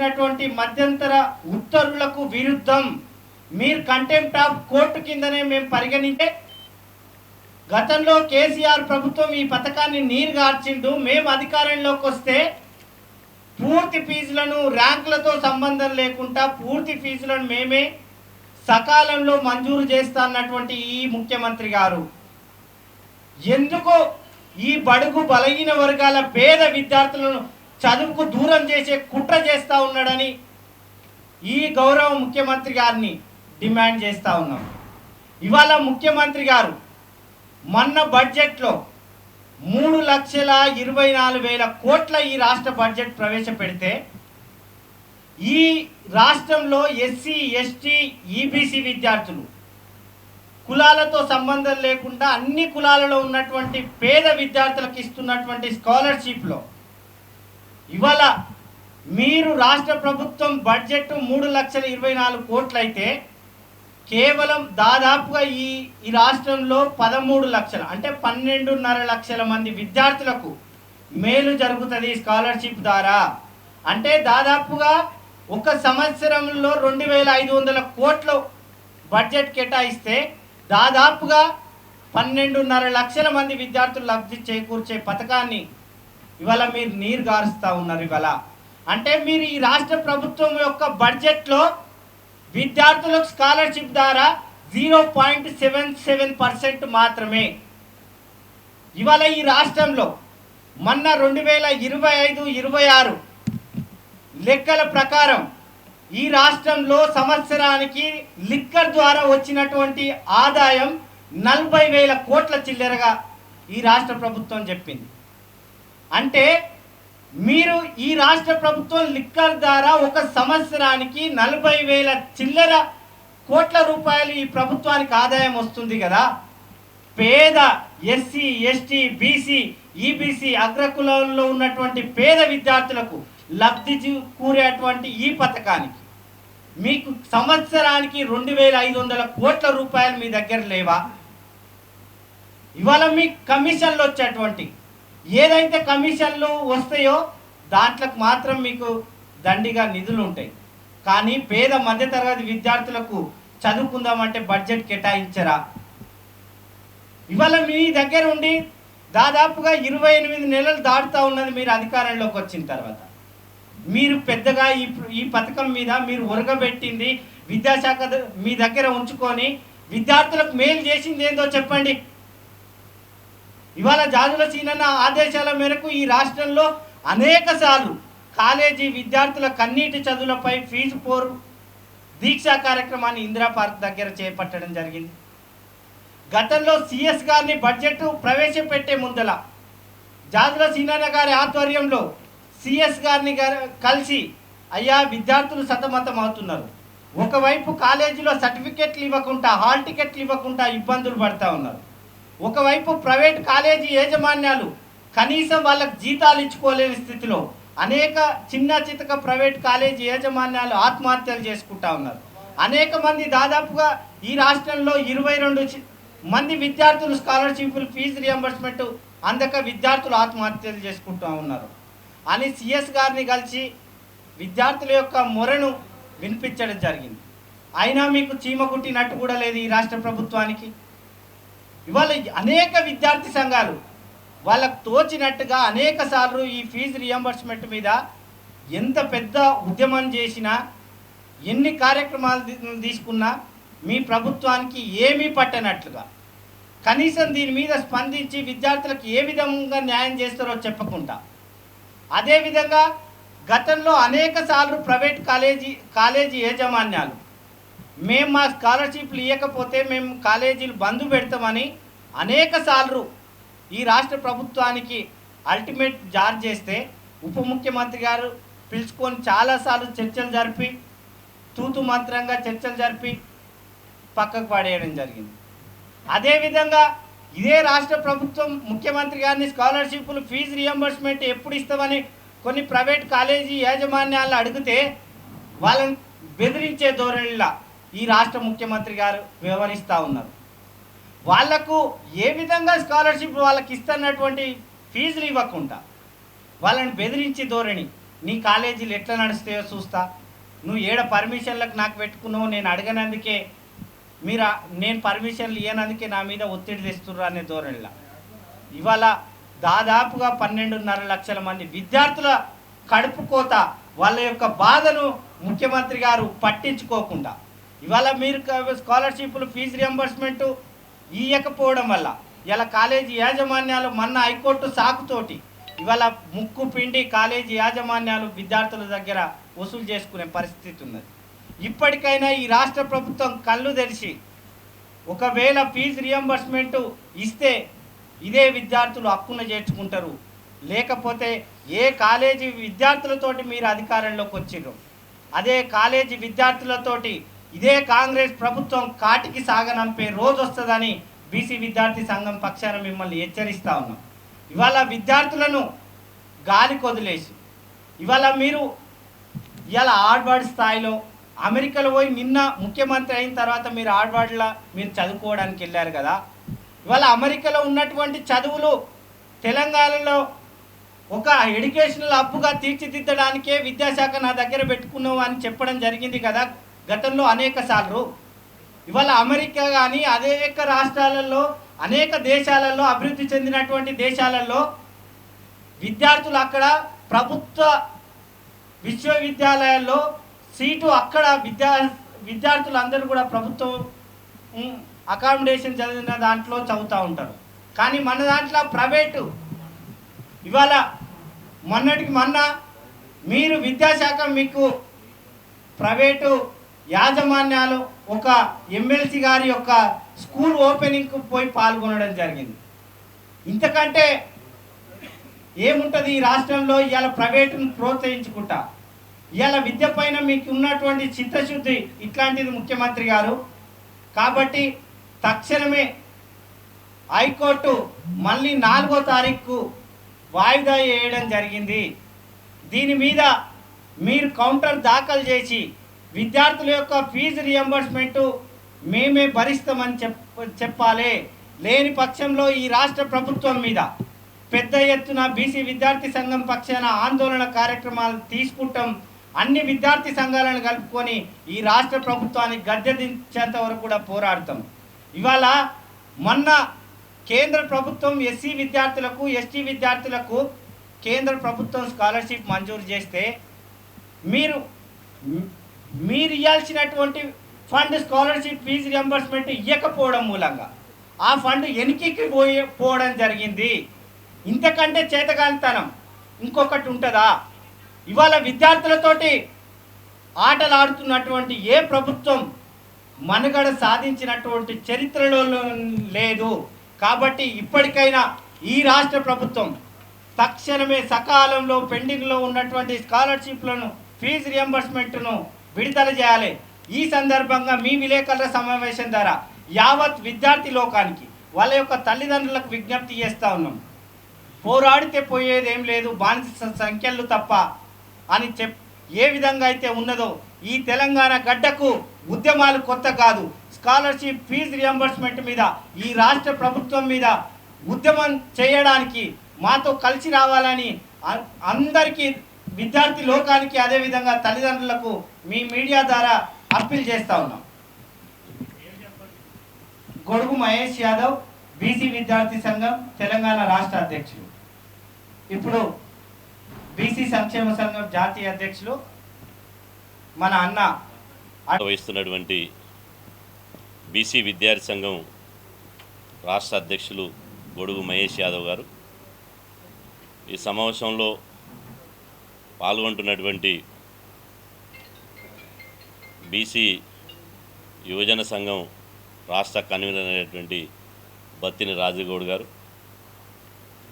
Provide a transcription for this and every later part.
ఇచ్చినటువంటి మధ్యంతర ఉత్తర్వులకు విరుద్ధం మీరు కంటెంప్ట్ ఆఫ్ కోర్టు కిందనే మేము పరిగణించే గతంలో కేసీఆర్ ప్రభుత్వం ఈ పథకాన్ని నీరుగార్చిండు. మేము అధికారంలోకి వస్తే పూర్తి ఫీజులను ర్యాంకులతో సంబంధం లేకుండా పూర్తి ఫీజులను మేమే సకాలంలో మంజూరు చేస్తా అన్నటువంటి ఈ ముఖ్యమంత్రి గారు ఎందుకు ఈ బడుగు బలహీన వర్గాల పేద విద్యార్థులను చదువుకు దూరం చేసే కుట్ర చేస్తూ ఉన్నాడని ఈ గౌరవ ముఖ్యమంత్రి గారిని డిమాండ్ చేస్తూ ఉన్నాం. ఇవాళ ముఖ్యమంత్రి గారు మొన్న బడ్జెట్లో 3,24,000 కోట్ల ఈ రాష్ట్ర బడ్జెట్ ప్రవేశపెడితే ఈ రాష్ట్రంలో ఎస్సీ ఎస్టీ ఈబీసీ విద్యార్థులు కులాలతో సంబంధం లేకుండా అన్ని కులాలలో ఉన్నటువంటి పేద విద్యార్థులకు ఇస్తున్నటువంటి స్కాలర్షిప్లో ఇవాళ మీరు రాష్ట్ర ప్రభుత్వం బడ్జెట్ 3,24,000 కోట్లు అయితే కేవలం దాదాపుగా ఈ రాష్ట్రంలో 13 లక్షల అంటే 12.5 లక్షల మంది విద్యార్థులకు మేలు జరుగుతుంది స్కాలర్షిప్ ద్వారా. అంటే దాదాపుగా ఒక సంవత్సరంలో 2,500 కోట్లు బడ్జెట్ కేటాయిస్తే దాదాపుగా 12.5 లక్షల మంది విద్యార్థులు లబ్ధి చేకూర్చే పథకాన్ని ఇవాళ మీరు నీరు గారుస్తూ ఉన్నారు. ఇవాళ అంటే మీరు ఈ రాష్ట్ర ప్రభుత్వం యొక్క బడ్జెట్లో విద్యార్థులకు స్కాలర్షిప్ ద్వారా 0.77% మాత్రమే. ఇవాళ ఈ రాష్ట్రంలో మొన్న 2025-26 లెక్కల ప్రకారం ఈ రాష్ట్రంలో సంవత్సరానికి లిక్కర్ ద్వారా వచ్చినటువంటి ఆదాయం 40,000 కోట్ల చిల్లరగా ఈ రాష్ట్ర ప్రభుత్వం చెప్పింది. అంటే మీరు ఈ రాష్ట్ర ప్రభుత్వం లిక్కర్ ద్వారా ఒక సంవత్సరానికి 40,000 చిల్లర కోట్ల రూపాయలు ఈ ప్రభుత్వానికి ఆదాయం వస్తుంది కదా. పేద ఎస్సీ ఎస్టీ బీసీ ఈబీసీ అగ్రకులంలో ఉన్నటువంటి పేద విద్యార్థులకు లబ్ధి కూరేటువంటి ఈ పథకానికి మీకు సంవత్సరానికి 2,500 కోట్ల రూపాయలు మీ దగ్గర లేవా? ఇవాళ మీ కమిషన్లు వచ్చేటువంటి ఏదైతే కమిషన్లు వస్తాయో దాంట్లకు మాత్రం మీకు దండిగా నిధులు ఉంటాయి. కానీ పేద మధ్యతరగతి విద్యార్థులకు చదువుకుందామంటే బడ్జెట్ కేటాయించరా? ఇవాళ మీ దగ్గర ఉండి దాదాపుగా 28 నెలలు దాటుతూ ఉన్నది మీరు అధికారంలోకి వచ్చిన తర్వాత. మీరు పెద్దగా ఈ పథకం మీద మీరు ఉరగబెట్టింది విద్యాశాఖ మీ దగ్గర ఉంచుకొని విద్యార్థులకు మేలు చేసింది ఏందో చెప్పండి. ఇవాళ జాజుల సీనన్న ఆదేశాల మేరకు ఈ రాష్ట్రంలో అనేక సార్లు కాలేజీ విద్యార్థుల కన్నీటి చదువులపై ఫీజు పోరు దీక్షా కార్యక్రమాన్ని ఇందిరా పార్క్ దగ్గర చేపట్టడం జరిగింది. గతంలో సిఎస్ గారిని బడ్జెట్ ప్రవేశపెట్టే ముందల జాజుల సీనన్న గారి ఆధ్వర్యంలో సిఎస్ గారిని కలిసి అయ్యా విద్యార్థులు సతమతం అవుతున్నారు, ఒకవైపు కాలేజీలో సర్టిఫికెట్లు ఇవ్వకుండా హాల్ టికెట్లు ఇవ్వకుండా ఇబ్బందులు పడుతూ ఉన్నారు, ఒకవైపు ప్రైవేట్ కాలేజీ యాజమాన్యాలు కనీసం వాళ్ళకు జీతాలు ఇచ్చుకోలేని స్థితిలో అనేక చిన్న చితక ప్రైవేట్ కాలేజీ యాజమాన్యాలు ఆత్మహత్యలు చేసుకుంటా ఉన్నారు. అనేక మంది దాదాపుగా ఈ రాష్ట్రంలో 22 మంది విద్యార్థులు స్కాలర్షిప్లు ఫీజు రియంబర్స్మెంట్ అందక విద్యార్థులు ఆత్మహత్యలు చేసుకుంటూ ఉన్నారు అని సిఎస్ గారిని కలిసి విద్యార్థుల యొక్క మొరను వినిపించడం జరిగింది. అయినా మీకు చీమ కుట్టినట్టు కూడా లేదు ఈ రాష్ట్ర ప్రభుత్వానికి. ఇవాళ అనేక విద్యార్థి సంఘాలు వాళ్ళకు తోచినట్టుగా అనేక సార్లు ఈ ఫీజు రియంబర్స్మెంట్ మీద ఎంత పెద్ద ఉద్యమం చేసినా ఎన్ని కార్యక్రమాలు తీసుకున్నా మీ ప్రభుత్వానికి ఏమీ పట్టనట్లుగా కనీసం దీని మీద స్పందించి విద్యార్థులకు ఏ విధంగా న్యాయం చేస్తారో చెప్పకుండా అదేవిధంగా గతంలో అనేక సార్లు ప్రైవేట్ కాలేజీ యాజమాన్యాలు మేము మా స్కాలర్షిప్లు ఇవ్వకపోతే మేము కాలేజీలు బంద్ పెడతామని అనేక సార్లు ఈ రాష్ట్ర ప్రభుత్వానికి అల్టిమేట్ జారీ చేస్తే ఉప ముఖ్యమంత్రి గారు పిలుచుకొని చాలాసార్లు చర్చలు జరిపి తూతు మంత్రంగా చర్చలు జరిపి పక్కకు పడేయడం జరిగింది. అదేవిధంగా ఇదే రాష్ట్ర ప్రభుత్వం ముఖ్యమంత్రి గారిని స్కాలర్షిప్లు ఫీజు రియంబర్స్మెంట్ ఎప్పుడు ఇస్తామని కొన్ని ప్రైవేట్ కాలేజీ యాజమాన్యాలను అడిగితే వాళ్ళని బెదిరించే ధోరణిలా ఈ రాష్ట్ర ముఖ్యమంత్రి గారు వ్యవహరిస్తూ ఉన్నారు. వాళ్లకు ఏ విధంగా స్కాలర్షిప్ వాళ్ళకి ఇస్తున్నటువంటి ఫీజులు ఇవ్వకుండా వాళ్ళని బెదిరించి ధోరణి నీ కాలేజీలు ఎట్లా నడుస్తాయో చూస్తా, నువ్వు ఏడ పర్మిషన్లకు నాకు పెట్టుకున్నావు, నేను అడగనందుకే మీరు నేను పర్మిషన్లు ఇవ్వనందుకే నా మీద ఒత్తిడి తెస్తుర్రు అనే ధోరణిలా ఇవాళ దాదాపుగా 12.5 లక్షల మంది విద్యార్థుల కడుపు కోత, వాళ్ళ యొక్క బాధను ముఖ్యమంత్రి గారు పట్టించుకోకుండా ఇవాళ మీరు స్కాలర్షిప్లు ఫీజు రియంబర్స్మెంటు ఇవ్వకపోవడం వల్ల ఇలా కాలేజీ యాజమాన్యాలు మొన్న హైకోర్టు సాకుతోటి ఇవాళ ముక్కు పిండి కాలేజీ యాజమాన్యాలు విద్యార్థుల దగ్గర వసూలు చేసుకునే పరిస్థితి ఉన్నది. ఇప్పటికైనా ఈ రాష్ట్ర ప్రభుత్వం కళ్ళు తెరిచి ఒకవేళ ఫీజు రియంబర్స్మెంటు ఇస్తే ఇదే విద్యార్థులు హక్కున చేర్చుకుంటారు, లేకపోతే ఏ కాలేజీ విద్యార్థులతోటి మీరు అధికారంలోకి వచ్చిర్రు అదే కాలేజీ విద్యార్థులతోటి ఇదే కాంగ్రెస్ ప్రభుత్వం కాటికి సాగనంపే రోజు వస్తుందని బీసీ విద్యార్థి సంఘం పక్షాన మిమ్మల్ని హెచ్చరిస్తూ ఉన్నాం. ఇవాళ విద్యార్థులను గాలికి వదిలేసి ఇవాళ మీరు ఇలా హార్వర్డ్ స్థాయిలో అమెరికాలో పోయి నిన్న ముఖ్యమంత్రి అయిన తర్వాత మీరు హార్వర్డ్లో మీరు చదువుకోవడానికి వెళ్ళారు కదా, ఇవాళ అమెరికాలో ఉన్నటువంటి చదువులు తెలంగాణలో ఒక ఎడ్యుకేషనల్ హబ్గా తీర్చిదిద్దడానికే విద్యాశాఖ నా దగ్గర పెట్టుకున్నావు అని చెప్పడం జరిగింది కదా గతంలో అనేక సార్లు. ఇవాళ అమెరికా కానీ అనేక రాష్ట్రాలలో అనేక దేశాలలో అభివృద్ధి చెందినటువంటి దేశాలలో విద్యార్థులు అక్కడ ప్రభుత్వ విశ్వవిద్యాలయాల్లో సీటు అక్కడ విద్యార్థులందరూ కూడా ప్రభుత్వం అకామిడేషన్ చదివిన దాంట్లో చదువుతూ ఉంటారు. కానీ మన దాంట్లో ప్రైవేటు ఇవాళ మొన్నటికి మొన్న మీరు విద్యాశాఖ మీకు ప్రైవేటు యాజమాన్యాలు ఒక ఎమ్మెల్సీ గారి యొక్క స్కూల్ ఓపెనింగ్కు పోయి పాల్గొనడం జరిగింది. ఇంతకంటే ఏముంటుంది ఈ రాష్ట్రంలో? ఇవాళ ప్రైవేటును ప్రోత్సహించుకుంటా ఇవాళ విద్య పైన మీకు ఉన్నటువంటి చిత్తశుద్ధి ఇట్లాంటిది ముఖ్యమంత్రి గారు. కాబట్టి తక్షణమే హైకోర్టు మళ్ళీ 4వ తారీఖు వాయిదా వేయడం జరిగింది. దీని మీద మీరు కౌంటర్ దాఖలు చేసి విద్యార్థుల యొక్క ఫీజు రియంబర్స్మెంటు మేమే భరిస్తామని చెప్పాలి. లేని పక్షంలో ఈ రాష్ట్ర ప్రభుత్వం మీద పెద్ద ఎత్తున బీసీ విద్యార్థి సంఘం పక్షాన ఆందోళన కార్యక్రమాలు తీసుకుంటాం. అన్ని విద్యార్థి సంఘాలను కలుపుకొని ఈ రాష్ట్ర ప్రభుత్వాన్ని గద్దె దించేంత వరకు కూడా పోరాడతాం. ఇవాళ మొన్న కేంద్ర ప్రభుత్వం ఎస్సీ విద్యార్థులకు ఎస్టీ విద్యార్థులకు కేంద్ర ప్రభుత్వం స్కాలర్షిప్ మంజూరు చేస్తే మీరు ఇవ్వాల్సినటువంటి ఫండ్ స్కాలర్షిప్ ఫీజు రియంబర్స్మెంట్ ఇవ్వకపోవడం మూలంగా ఆ ఫండ్ వెనక్కి పోవడం జరిగింది. ఇంతకంటే చేతగానితనం ఇంకొకటి ఉంటుందా? ఇవాళ విద్యార్థులతోటి ఆటలు ఆడుతున్నటువంటి ఏ ప్రభుత్వం మనుగడ సాధించినటువంటి చరిత్రలో లేదు. కాబట్టి ఇప్పటికైనా ఈ రాష్ట్ర ప్రభుత్వం తక్షణమే సకాలంలో పెండింగ్లో ఉన్నటువంటి స్కాలర్షిప్లను ఫీజు రియంబర్స్మెంట్ను విడుదల చేయాలి. ఈ సందర్భంగా మీ విలేకరుల సమావేశం ద్వారా యావత్ విద్యార్థి లోకానికి వాళ్ళ యొక్క తల్లిదండ్రులకు విజ్ఞప్తి చేస్తూ ఉన్నాం. పోరాడితే పోయేది ఏం లేదు, బానిస సంఖ్యలు తప్ప అని ఏ విధంగా అయితే ఉన్నదో ఈ తెలంగాణ గడ్డకు ఉద్యమాలు కొత్త కాదు. స్కాలర్షిప్ ఫీజు రియంబర్స్మెంట్ మీద ఈ రాష్ట్ర ప్రభుత్వం మీద ఉద్యమం చేయడానికి మాతో కలిసి రావాలని అందరికీ విద్యార్థి లోకానికి అదేవిధంగా తల్లిదండ్రులకు మీ మీడియా ద్వారా అప్పీల్ చేస్తూ ఉన్నాం. గొడుగు మహేష్ యాదవ్, బీసీ విద్యార్థి సంఘం తెలంగాణ రాష్ట్ర అధ్యక్షులు. ఇప్పుడు బీసీ సంక్షేమ సంఘం జాతీయ అధ్యక్షులు మన అన్న వహిస్తున్నటువంటి బీసీ విద్యార్థి సంఘం రాష్ట్ర అధ్యక్షులు గొడుగు మహేష్ యాదవ్ గారు ఈ సమావేశంలో పాల్గొంటున్నటువంటి బీసీ యువజన సంఘం రాష్ట్ర కన్వీనర్ అయినటువంటి బత్తిని రాజగౌడ్ గారు,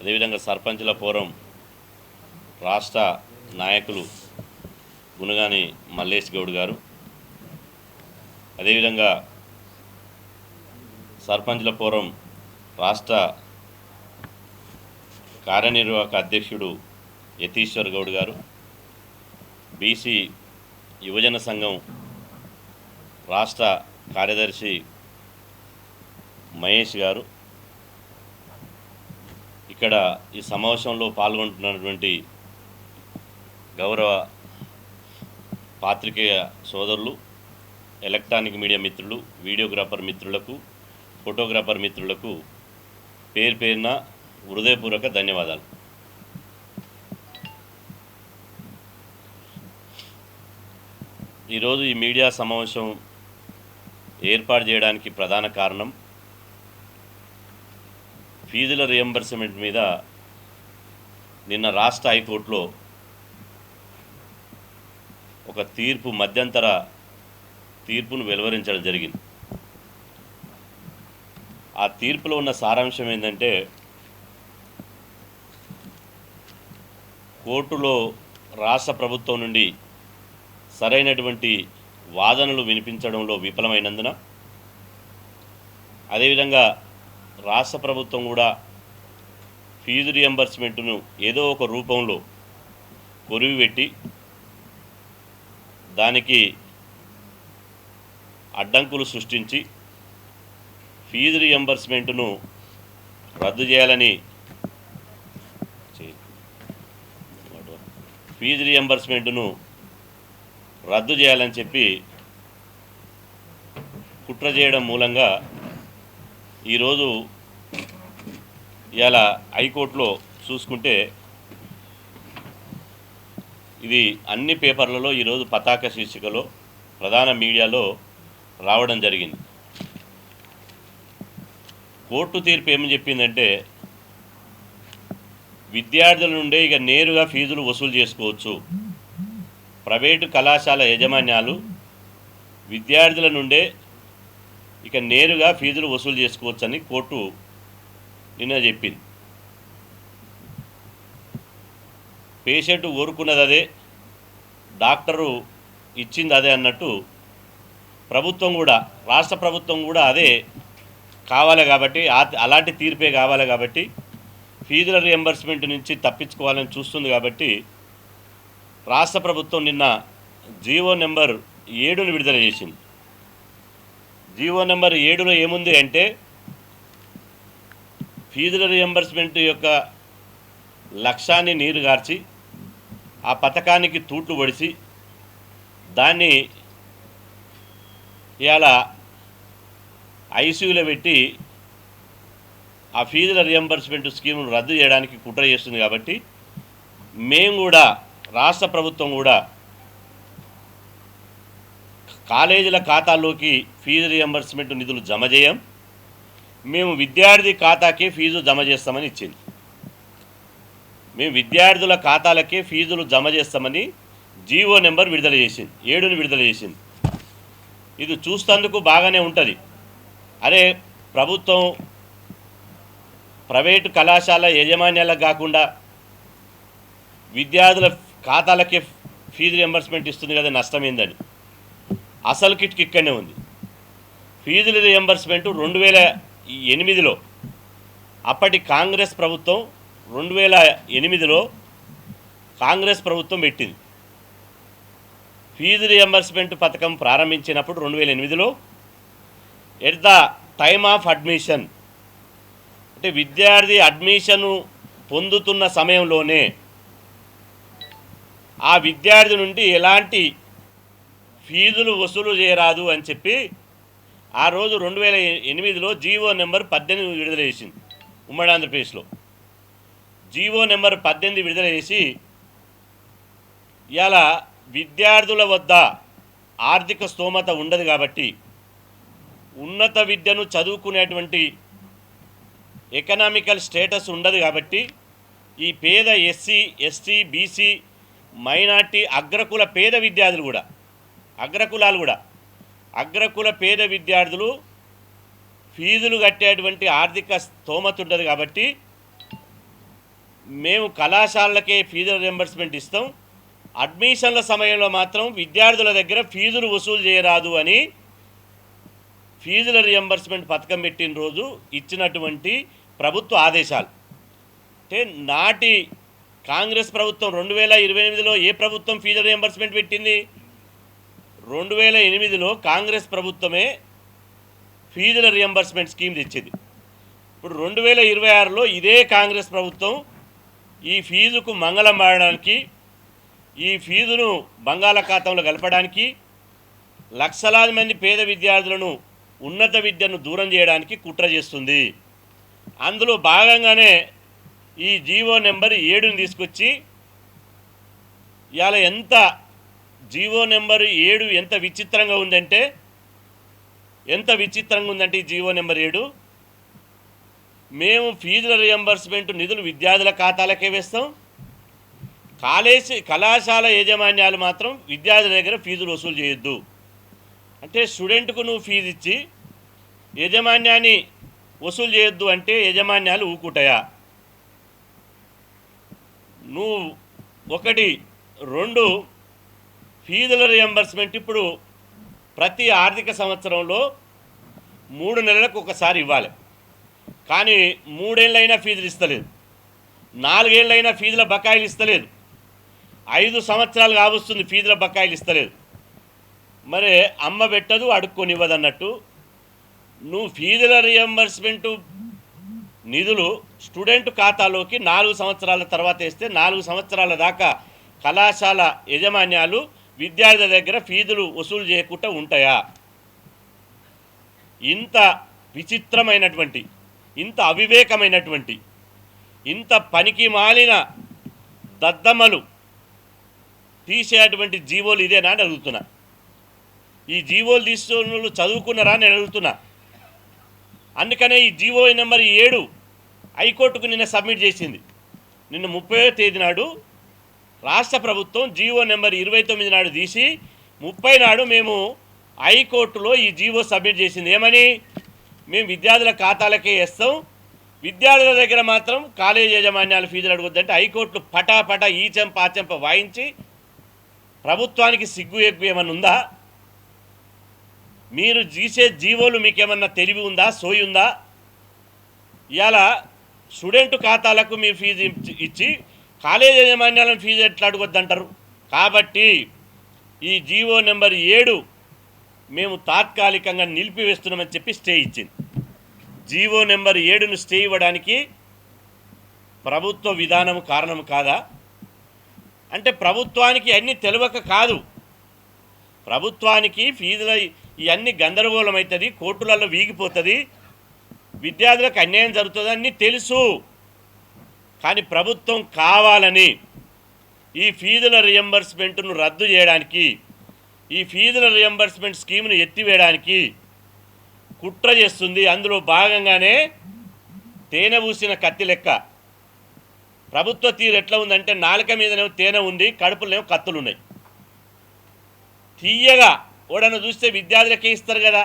అదేవిధంగా సర్పంచుల ఫోరం రాష్ట్ర నాయకులు గుణగాని మల్లేష్ గౌడ్ గారు, అదేవిధంగా సర్పంచుల ఫోరం రాష్ట్ర కార్యనిర్వాహక అధ్యక్షుడు యతీశ్వర్ గౌడ్ గారు, బీసీ యువజన సంఘం రాష్ట్ర కార్యదర్శి మహేష్ గారు, ఇక్కడ ఈ సమావేశంలో పాల్గొంటున్నటువంటి గౌరవ పాత్రికేయ సోదరులు, ఎలక్ట్రానిక్ మీడియా మిత్రులు, వీడియోగ్రాఫర్ మిత్రులకు, ఫోటోగ్రాఫర్ మిత్రులకు పేరు పేరున హృదయపూర్వక ధన్యవాదాలు. ఈరోజు ఈ మీడియా సమావేశం ఏర్పాటు చేయడానికి ప్రధాన కారణం ఫీజుల రియంబర్స్మెంట్ మీద నిన్న రాష్ట్ర హైకోర్టులో ఒక మధ్యంతర తీర్పును వెలువరించడం జరిగింది. ఆ తీర్పులో ఉన్న సారాంశం ఏంటంటే, కోర్టులో రాష్ట్ర ప్రభుత్వం నుండి సరైనటువంటి వాదనలు వినిపించడంలో విఫలమైనందున, అదేవిధంగా రాష్ట్ర ప్రభుత్వం కూడా ఫీజు రియంబర్స్మెంట్ను ఏదో ఒక రూపంలో కొరివిపెట్టి దానికి అడ్డంకులు సృష్టించి ఫీజు రియంబర్స్మెంట్ను రద్దు చేయాలని చెప్పి కుట్ర చేయడం మూలంగా ఈరోజు ఇవాళ హైకోర్టులో చూసుకుంటే ఇది అన్ని పేపర్లలో ఈరోజు పతాక శీర్షికలో ప్రధాన మీడియాలో రావడం జరిగింది. కోర్టు తీర్పు ఏమని చెప్పిందంటే, విద్యార్థుల నుండే ఇక నేరుగా ఫీజులు వసూలు చేసుకోవచ్చు. ప్రైవేటు కళాశాల యాజమాన్యాలు విద్యార్థుల నుండే ఇక నేరుగా ఫీజులు వసూలు చేసుకోవచ్చని కోర్టు నిన్న చెప్పింది. పేషెంట్ కోరుకున్నది అదే, డాక్టరు ఇచ్చింది అదే అన్నట్టు ప్రభుత్వం కూడా, రాష్ట్ర ప్రభుత్వం కూడా అదే కావాలి కాబట్టి, అలాంటి తీర్పే కావాలి కాబట్టి, ఫీజుల రియంబర్స్మెంట్ నుంచి తప్పించుకోవాలని చూస్తుంది కాబట్టి రాష్ట్ర ప్రభుత్వం నిన్న జీవో నెంబర్ 7ను విడుదల చేసింది. జీవో నెంబర్ 7లో ఏముంది అంటే, ఫీజుల రియంబర్స్మెంట్ యొక్క లక్ష్యాన్ని నీరుగార్చి ఆ పథకానికి తూట్లు పొడిచి దాన్ని ఇవాళ ఐసీయూలో పెట్టి ఆ ఫీజుల రియంబర్స్మెంట్ స్కీమ్ను రద్దు చేయడానికి కుట్ర చేస్తుంది. కాబట్టి మేము కూడా, రాష్ట్ర ప్రభుత్వం కూడా కాలేజీల ఖాతాల్లోకి ఫీజు రియంబర్స్మెంట్ నిధులు జమ చేయం, మేము విద్యార్థి ఖాతాకే ఫీజు జమ చేస్తామని ఇచ్చింది. మేము విద్యార్థుల ఖాతాలకే ఫీజులు జమ చేస్తామని జీవో నెంబర్ 7ను విడుదల చేసింది. ఇది చూస్తేందుకు బాగానే ఉంటుంది. అరే, ప్రభుత్వం ప్రైవేటు కళాశాల యాజమాన్యాలకు కాకుండా విద్యార్థుల ఖాతాలకే ఫీజు రియంబర్స్మెంట్ ఇస్తుంది కదా, నష్టమైందని. అసలు కిట్కి ఇక్కడనే ఉంది. ఫీజుల రియంబర్స్మెంట్ 2008లో అప్పటి కాంగ్రెస్ ప్రభుత్వం 2008లో కాంగ్రెస్ ప్రభుత్వం పెట్టింది. ఫీజు రియంబర్స్మెంట్ పథకం ప్రారంభించినప్పుడు 2008లో at the time of admission, అంటే విద్యార్థి అడ్మిషను పొందుతున్న సమయంలోనే ఆ విద్యార్థి నుండి ఎలాంటి ఫీజులు వసూలు చేయరాదు అని చెప్పి ఆ రోజు 2008లో జీవో నెంబర్ 18 విడుదల చేసింది. ఉమ్మడి ఆంధ్రప్రదేశ్లో జీవో నెంబర్ 18 విడుదల చేసి, ఇలా విద్యార్థుల వద్ద ఆర్థిక స్తోమత ఉండదు కాబట్టి, ఉన్నత విద్యను చదువుకునేటువంటి ఎకనామికల్ స్టేటస్ ఉండదు కాబట్టి, ఈ పేద ఎస్సీ, ఎస్టీ, బీసీ, మైనార్టీ, అగ్రకుల పేద విద్యార్థులు కూడా, అగ్రకుల పేద విద్యార్థులు ఫీజులు కట్టేటువంటి ఆర్థిక స్తోమత ఉండదు కాబట్టి మేము కళాశాలలకే ఫీజుల రియంబర్స్మెంట్ ఇస్తాం, అడ్మిషన్ల సమయంలో మాత్రం విద్యార్థుల దగ్గర ఫీజులు వసూలు చేయరాదు అని ఫీజుల రియంబర్స్మెంట్ పథకం పెట్టిన రోజు ఇచ్చినటువంటి ప్రభుత్వ ఆదేశాలు. అంటే నాటి కాంగ్రెస్ ప్రభుత్వం 2028లో ఏ ప్రభుత్వం ఫీజుల రియంబర్స్మెంట్ పెట్టింది? 2008లో కాంగ్రెస్ ప్రభుత్వమే ఫీజుల రియంబర్స్మెంట్ స్కీమ్ తెచ్చింది. ఇప్పుడు 2026లో ఇదే కాంగ్రెస్ ప్రభుత్వం ఈ ఫీజుకు మంగళం పాడడానికి ఈ ఫీజును బంగాళాఖాతంలో కలపడానికి, లక్షలాది మంది పేద విద్యార్థులను ఉన్నత విద్యను దూరం చేయడానికి కుట్ర చేస్తుంది. అందులో భాగంగానే ఈ జీవో నెంబర్ 7ని తీసుకొచ్చి ఇవాళ జీవో నెంబర్ 7 ఎంత విచిత్రంగా ఉందంటే ఈ జీవో నెంబర్ 7 మేము ఫీజుల రియంబర్స్మెంట్ నిధులు విద్యార్థుల ఖాతాలకే వేస్తాం, కళాశాల యాజమాన్యాలు మాత్రం విద్యార్థుల దగ్గర ఫీజులు వసూలు చేయొద్దు. అంటే స్టూడెంట్కు నువ్వు ఫీజు ఇచ్చి యాజమాన్యాన్ని వసూలు చేయొద్దు అంటే యాజమాన్యాలు ఊకుంటాయా? నువ్వు 1, 2 ఫీజుల రియంబర్స్మెంట్ ఇప్పుడు ప్రతి ఆర్థిక సంవత్సరంలో 3 నెలలకు ఒకసారి ఇవ్వాలి. కానీ 3 ఏళ్ళైనా ఫీజులు ఇస్తలేదు, 4 ఏళ్ళైనా ఫీజుల బకాయిలు ఇస్తలేదు, 5 సంవత్సరాలు కావస్తుంది ఫీజుల బకాయిలు ఇస్తలేదు. మరి అమ్మ పెట్టదు అడుక్కొని ఇవ్వదన్నట్టు నువ్వు ఫీజుల రియంబర్స్మెంటు నిధులు స్టూడెంట్ ఖాతాలోకి 4 సంవత్సరాల తర్వాత వేస్తే 4 సంవత్సరాల దాకా కళాశాల యాజమాన్యాలు విద్యార్థుల దగ్గర ఫీజులు వసూలు చేయకుండా ఉంటాయా? ఇంత విచిత్రమైనటువంటి, ఇంత అవివేకమైనటువంటి, ఇంత పనికి మాలిన దద్దమ్మలు తీసేటువంటి జీవోలు ఇదేనా అని అడుగుతున్నా. ఈ జీవోలు తీసుకున్న వాళ్ళు చదువుకున్నారా అని అడుగుతున్నా. అందుకనే ఈ జీవో నెంబర్ 7 హైకోర్టుకు నిన్న సబ్మిట్ చేసింది. నిన్న 30వ తేదీ నాడు రాష్ట్ర ప్రభుత్వం జీవో నెంబర్ 29 నాడు తీసి 30 నాడు మేము హైకోర్టులో ఈ జీవో సబ్మిట్ చేసింది. ఏమని? మేము విద్యార్థుల ఖాతాలకే వేస్తాం, విద్యార్థుల దగ్గర మాత్రం కాలేజీ యాజమాన్యాల ఫీజులు అడగొద్దంటే హైకోర్టులు పటాపట ఈ చెంప ఆ చెంప వాయించి ప్రభుత్వానికి సిగ్గు ఎగ్గు ఏమన్నా ఉందా? మీరు చేసే జీవోలు మీకేమన్నా తెలివి ఉందా, సోయి ఉందా? ఇవాళ స్టూడెంట్ ఖాతాలకు మీరు ఫీజు ఇచ్చి కాలేజీ యాజమాన్యాలను ఫీజు ఎట్లా అడగొద్దంటారు? కాబట్టి ఈ జీవో నెంబర్ 7 మేము తాత్కాలికంగా నిలిపివేస్తున్నామని చెప్పి స్టే ఇచ్చింది. జీవో నెంబర్ 7ను స్టే ఇవ్వడానికి ప్రభుత్వ విధానం కారణం కాదా? అంటే ప్రభుత్వానికి అన్నీ తెలియక కాదు, ప్రభుత్వానికి ఫీజుల ఇవన్నీ గందరగోళం అవుతుంది, కోర్టులలో వీగిపోతుంది, విద్యార్థులకు అన్యాయం జరుగుతుంది అన్నీ తెలుసు. కానీ ప్రభుత్వం కావాలని ఈ ఫీజుల రియంబర్స్మెంట్ను రద్దు చేయడానికి, ఈ ఫీజుల రియంబర్స్మెంట్ స్కీమ్ను ఎత్తివేయడానికి కుట్ర చేస్తుంది. అందులో భాగంగానే తేనె పూసిన కత్తి లెక్క ప్రభుత్వ తీరు ఎట్లా ఉందంటే నాలుక మీదనేమో తేనె ఉంది, కడుపులోనేమో కత్తులు ఉన్నాయి. తీయగా ఓడను చూస్తే విద్యార్థులకే ఇస్తారు కదా,